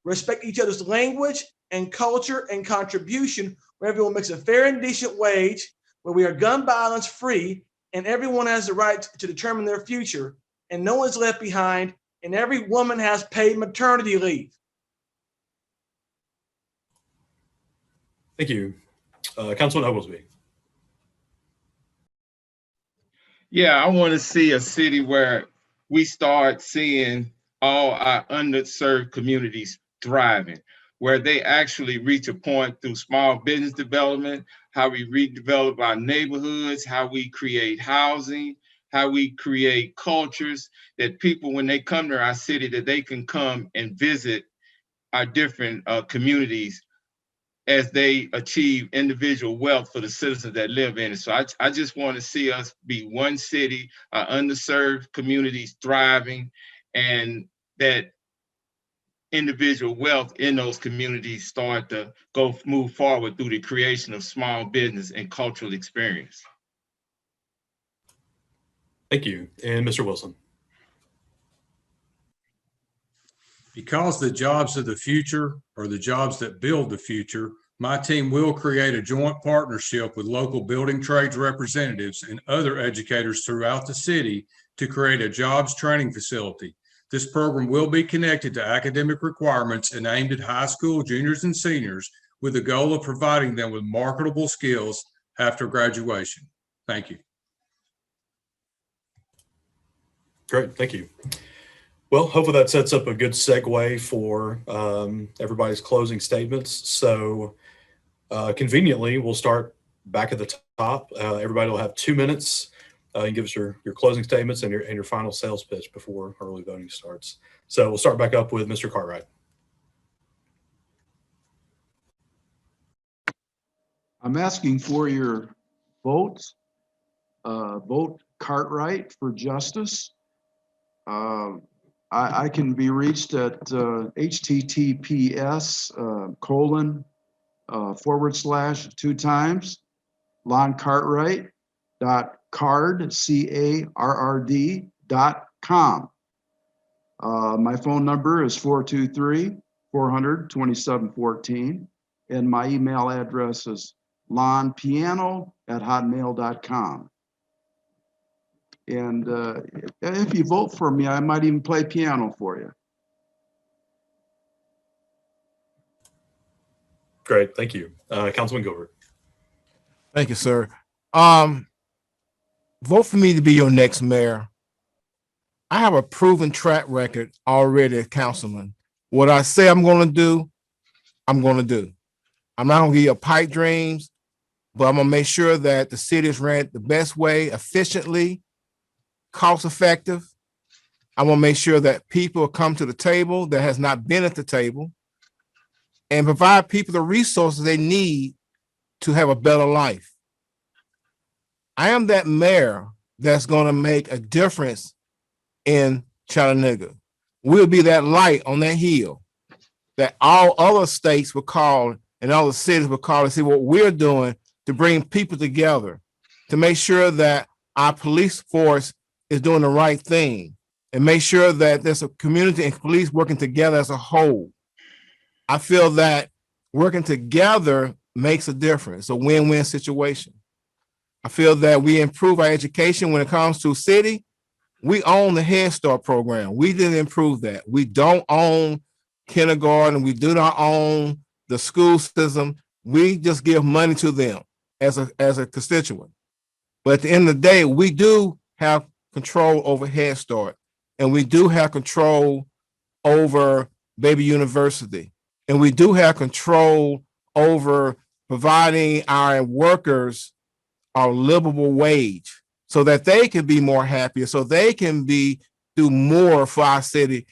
respect each other's language and culture and contribution, where everyone makes a fair and decent wage, where we are gun violence free, and everyone has the right to determine their future, and no one's left behind, and every woman has paid maternity leave. Thank you. Councilman Oglesby. Yeah, I want to see a city where we start seeing all our underserved communities thriving, where they actually reach a point through small business development, how we redevelop our neighborhoods, how we create housing, how we create cultures, that people, when they come to our city, that they can come and visit our different communities as they achieve individual wealth for the citizens that live in it. So I just want to see us be one city, our underserved communities thriving, and that individual wealth in those communities start to move forward through the creation of small business and cultural experience. Thank you. And Mr. Wilson. Because the jobs of the future are the jobs that build the future, my team will create a joint partnership with local building trades representatives and other educators throughout the city to create a jobs training facility. This program will be connected to academic requirements and aimed at high school juniors and seniors with the goal of providing them with marketable skills after graduation. Thank you. Great, thank you. Well, hopefully that sets up a good segue for everybody's closing statements. So conveniently, we'll start back at the top. Everybody will have 2 minutes. You can give us your closing statements and your final sales pitch before early voting starts. So we'll start back up with Mr. Cartwright. I'm asking for your votes. Vote Cartwright for justice. I can be reached at https:// LonCartwright.card.com. My phone number is 423-400-2714, and my email address is lonpiano@hotmail.com. And if you vote for me, I might even play piano for you. Great, thank you. Councilman Gilbert. Thank you, sir. Vote for me to be your next mayor. I have a proven track record already as councilman. What I say I'm going to do, I'm going to do. I'm not going to give you pipe dreams, but I'm going to make sure that the city is ran the best way, efficiently, cost effective. I'm going to make sure that people come to the table that has not been at the table and provide people the resources they need to have a better life. I am that mayor that's going to make a difference in Chattanooga. We'll be that light on that hill that all other states will call and all the cities will call and see what we're doing to bring people together, to make sure that our police force is doing the right thing and make sure that there's a community and police working together as a whole. I feel that working together makes a difference, a win-win situation. I feel that we improve our education when it comes to city. We own the Head Start program. We didn't improve that. We don't own kindergarten. We do not own the school system. We just give money to them as a constituent. But at the end of the day, we do have control over Head Start, and we do have control over Baby University, and we do have control over providing our workers a livable wage so that they can be more happier, so they can do more for our city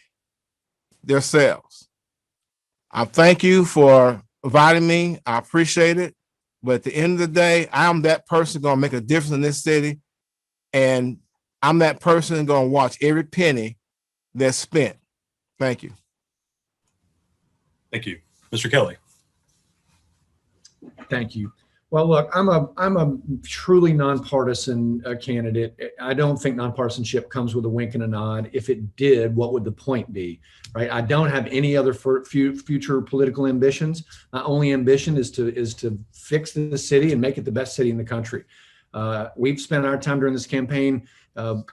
themselves. I thank you for inviting me. I appreciate it. But at the end of the day, I'm that person going to make a difference in this city. And I'm that person going to watch every penny that's spent. Thank you. Thank you. Mr. Kelly. Thank you. Well, look, I'm a truly nonpartisan candidate. I don't think nonpartisanship comes with a wink and a nod. If it did, what would the point be, right? I don't have any other future political ambitions. My only ambition is to fix the city and make it the best city in the country. We've spent our time during this campaign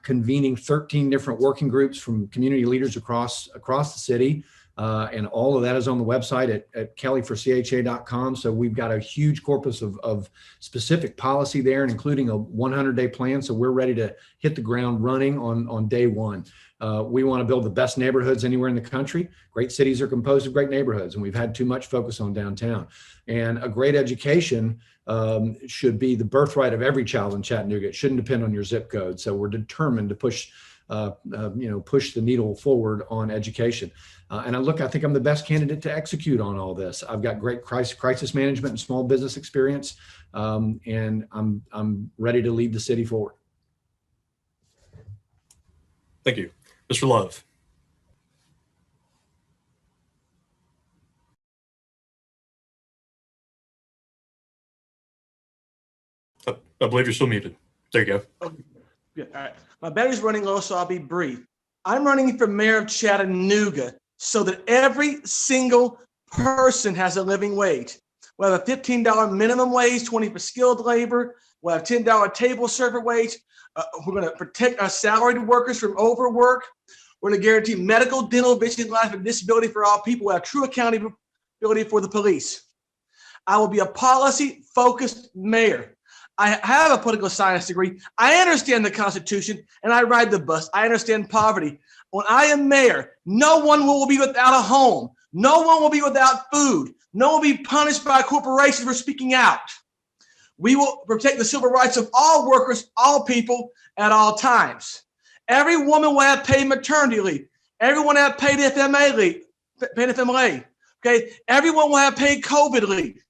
convening 13 different working groups from community leaders across the city. And all of that is on the website at kellyforcha.com. So we've got a huge corpus of specific policy there, including a 100-day plan. So we're ready to hit the ground running on day one. We want to build the best neighborhoods anywhere in the country. Great cities are composed of great neighborhoods, and we've had too much focus on downtown. And a great education should be the birthright of every child in Chattanooga. It shouldn't depend on your zip code. So we're determined to push the needle forward on education. And I think I'm the best candidate to execute on all this. I've got great crisis management and small business experience, and I'm ready to lead the city forward. Thank you. Mr. Love. I believe you're still muted. There you go. Okay. Yeah, all right. My battery's running low, so I'll be brief. I'm running for mayor of Chattanooga so that every single person has a living wage. We'll have a $15 minimum wage, 20 for skilled labor. We'll have $10 table server wage. We're going to protect our salaried workers from overwork. We're going to guarantee medical, dental, vision, life, and disability for all people. We'll have true accountability for the police. I will be a policy-focused mayor. I have a political science degree. I understand the Constitution, and I ride the bus. I understand poverty. When I am mayor, no one will be without a home. No one will be without food. No one will be punished by corporations for speaking out. We will protect the civil rights of all workers, all people, at all times. Every woman will have paid maternity leave. Everyone will have paid FMLA leave. Okay, everyone will have paid COVID leave.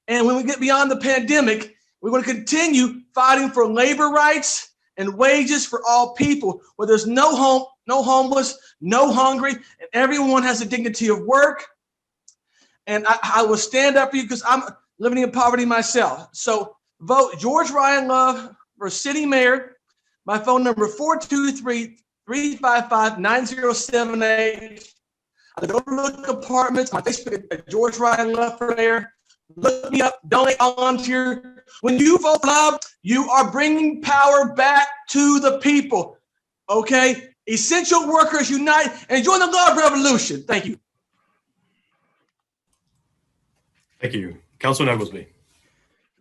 And when we get beyond the pandemic, we're going to continue fighting for labor rights and wages for all people, where there's no home, no homeless, no hungry, and everyone has the dignity of work. And I will stand up for you because I'm living in poverty myself. So vote George Ryan Love for city mayor. My phone number 423-400-2714. 355-9078. I go look apartments. My Facebook at George Ryan Luffer there. Look me up, donate, volunteer. When you vote club, you are bringing power back to the people. Okay? Essential workers unite and join the love revolution. Thank you. Thank you. Councilman Oglesby.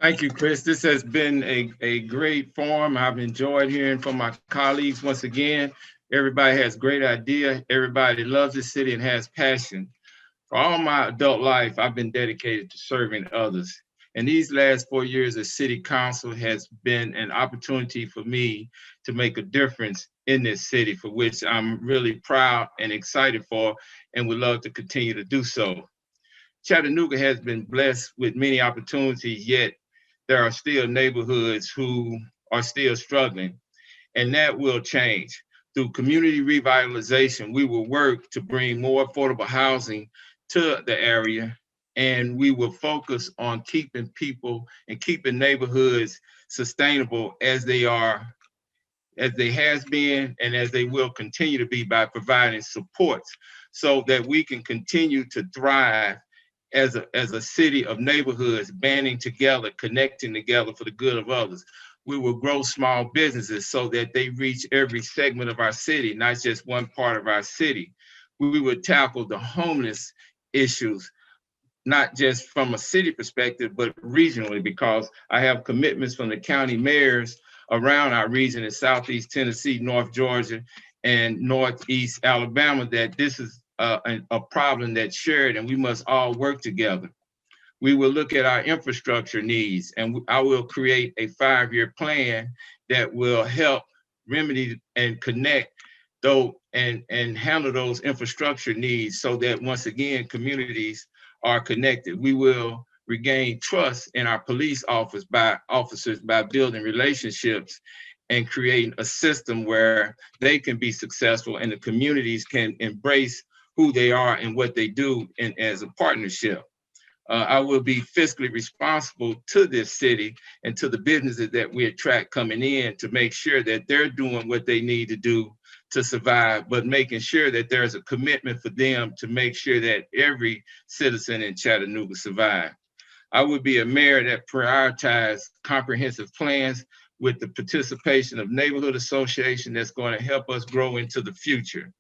Thank you, Chris. This has been a great forum. I've enjoyed hearing from my colleagues once again. Everybody has great idea. Everybody loves this city and has passion. For all my adult life, I've been dedicated to serving others. And these last 4 years as city council has been an opportunity for me to make a difference in this city, for which I'm really proud and excited for, and would love to continue to do so. Chattanooga has been blessed with many opportunities, yet there are still neighborhoods who are still struggling, and that will change. Through community revitalization, we will work to bring more affordable housing to the area, and we will focus on keeping people and keeping neighborhoods sustainable as they are, as they has been, and as they will continue to be, by providing supports so that we can continue to thrive as a city of neighborhoods, banding together, connecting together for the good of others. We will grow small businesses so that they reach every segment of our city, not just one part of our city. We would tackle the homeless issues, not just from a city perspective, but regionally, because I have commitments from the county mayors around our region in Southeast Tennessee, North Georgia, and Northeast Alabama, that this is a problem that's shared and we must all work together. We will look at our infrastructure needs, and I will create a 5-year plan that will help remedy and connect those and handle those infrastructure needs so that once again, communities are connected. We will regain trust in our police officers by building relationships and creating a system where they can be successful and the communities can embrace who they are and what they do as a partnership. I will be fiscally responsible to this city and to the businesses that we attract coming in to make sure that they're doing what they need to do to survive, but making sure that there's a commitment for them to make sure that every citizen in Chattanooga survive. I would be a mayor that prioritizes comprehensive plans with the participation of neighborhood association that's going to help us grow into the future.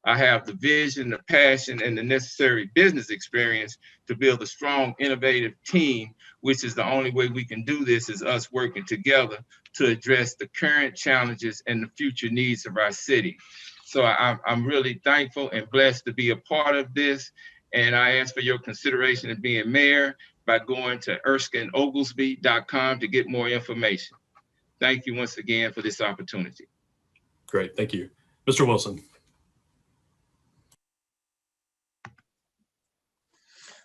I have the vision, the passion, and the necessary business experience to build a strong, innovative team, which is the only way we can do this is us working together to address the current challenges and the future needs of our city. So I'm really thankful and blessed to be a part of this. And I ask for your consideration of being mayor by going to erskineoglesby.com to get more information. Thank you once again for this opportunity. Great, thank you. Mr. Wilson.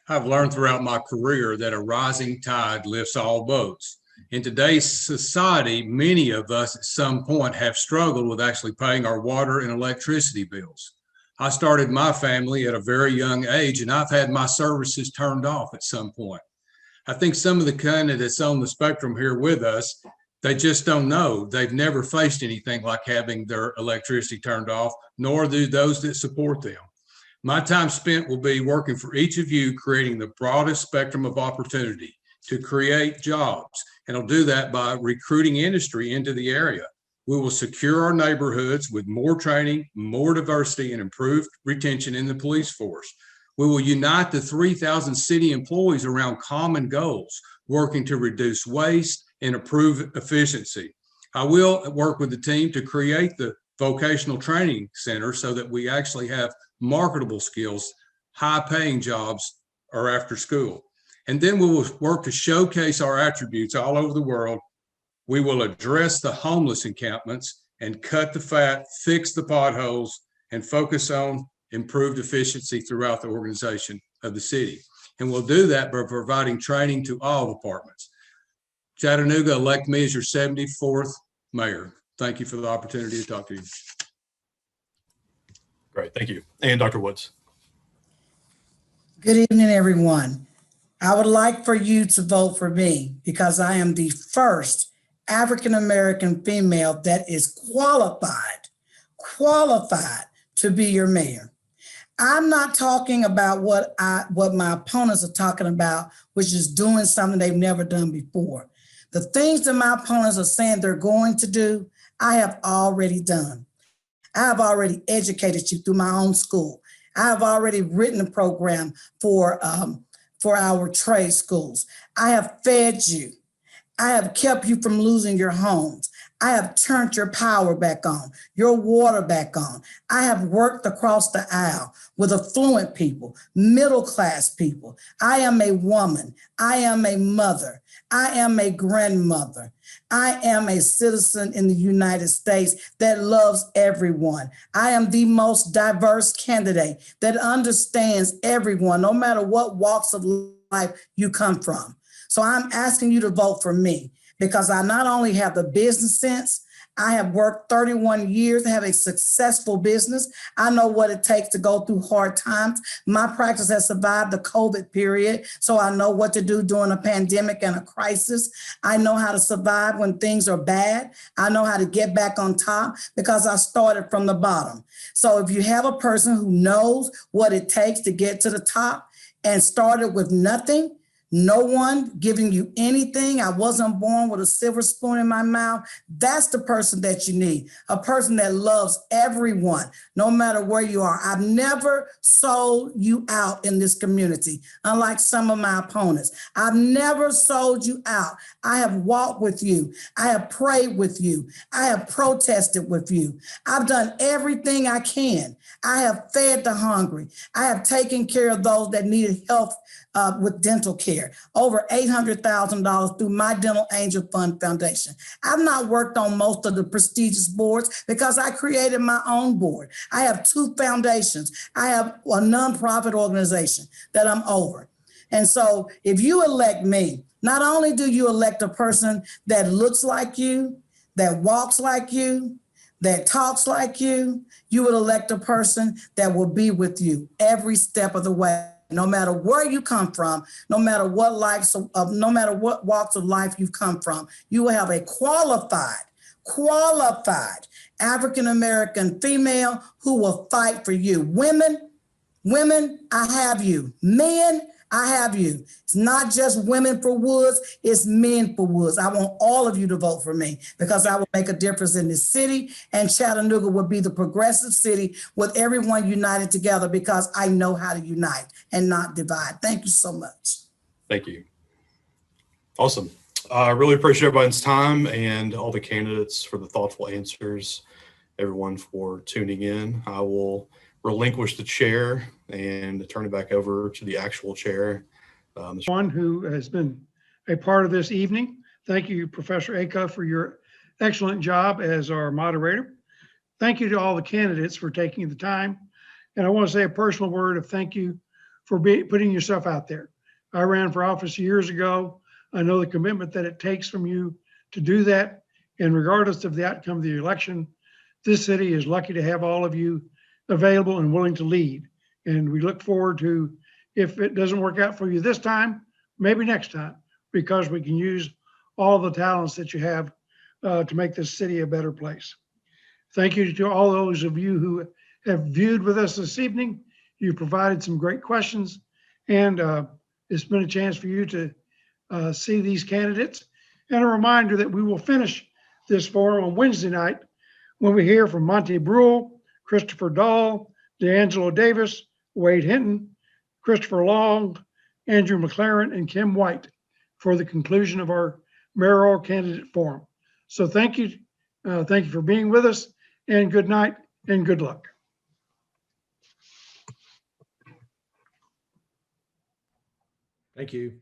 I've learned throughout my career that a rising tide lifts all boats. In today's society, many of us at some point have struggled with actually paying our water and electricity bills. I started my family at a very young age, and I've had my services turned off at some point. I think some of the candidates on the spectrum here with us, they just don't know. They've never faced anything like having their electricity turned off, nor do those that support them. My time spent will be working for each of you, creating the broadest spectrum of opportunity to create jobs. And I'll do that by recruiting industry into the area. We will secure our neighborhoods with more training, more diversity, and improved retention in the police force. We will unite the 3,000 city employees around common goals, working to reduce waste and improve efficiency. I will work with the team to create the vocational training center so that we actually have marketable skills, high-paying jobs, or after school. And then we will work to showcase our attributes all over the world. We will address the homeless encampments and cut the fat, fix the potholes, and focus on improved efficiency throughout the organization of the city. And we'll do that by providing training to all departments. Chattanooga, elect me as your 74th mayor. Thank you for the opportunity to talk to you. Great, thank you. And Dr. Woods. Good evening, everyone. I would like for you to vote for me because I am the first African-American female that is qualified to be your mayor. I'm not talking about what my opponents are talking about, which is doing something they've never done before. The things that my opponents are saying they're going to do, I have already done. I have already educated you through my own school. I have already written a program for our trade schools. I have fed you. I have kept you from losing your homes. I have turned your power back on, your water back on. I have worked across the aisle with affluent people, middle-class people. I am a woman. I am a mother. I am a grandmother. I am a citizen in the United States that loves everyone. I am the most diverse candidate that understands everyone, no matter what walks of life you come from. So I'm asking you to vote for me because I not only have the business sense, I have worked 31 years to have a successful business. I know what it takes to go through hard times. My practice has survived the COVID period, so I know what to do during a pandemic and a crisis. I know how to survive when things are bad. I know how to get back on top because I started from the bottom. So if you have a person who knows what it takes to get to the top and started with nothing, no one giving you anything. I wasn't born with a silver spoon in my mouth. That's the person that you need, a person that loves everyone, no matter where you are. I've never sold you out in this community, unlike some of my opponents. I've never sold you out. I have walked with you. I have prayed with you. I have protested with you. I've done everything I can. I have fed the hungry. I have taken care of those that needed help with dental care, over $800,000 through my Dental Angel Fund Foundation. I've not worked on most of the prestigious boards because I created my own board. I have 2 foundations. I have a nonprofit organization that I'm over. And so if you elect me, not only do you elect a person that looks like you, that walks like you, that talks like you, you would elect a person that will be with you every step of the way. No matter where you come from, no matter what walks of life you've come from, you will have a qualified African-American female who will fight for you. Women, I have you. Men, I have you. It's not just women for Woods, it's men for Woods. I want all of you to vote for me because I will make a difference in this city, and Chattanooga will be the progressive city with everyone united together because I know how to unite and not divide. Thank you so much. Thank you. Awesome. I really appreciate everyone's time and all the candidates for the thoughtful answers, everyone for tuning in. I will relinquish the chair and turn it back over to the actual chair. One who has been a part of this evening. Thank you, Professor Acuff, for your excellent job as our moderator. Thank you to all the candidates for taking the time. And I want to say a personal word of thank you for putting yourself out there. I ran for office years ago. I know the commitment that it takes from you to do that. And regardless of the outcome of the election, this city is lucky to have all of you available and willing to lead. And we look forward to, if it doesn't work out for you this time, maybe next time, because we can use all the talents that you have to make this city a better place. Thank you to all those of you who have viewed with us this evening. You provided some great questions, and it's been a chance for you to see these candidates. And a reminder that we will finish this forum on Wednesday night when we hear from Monty Brule, Christopher Dahl, D'Angelo Davis, Wade Hinton, Christopher Long, Andrew McLaren, and Kim White for the conclusion of our mayoral candidate forum. So thank you. Thank you for being with us, and good night and good luck. Thank you.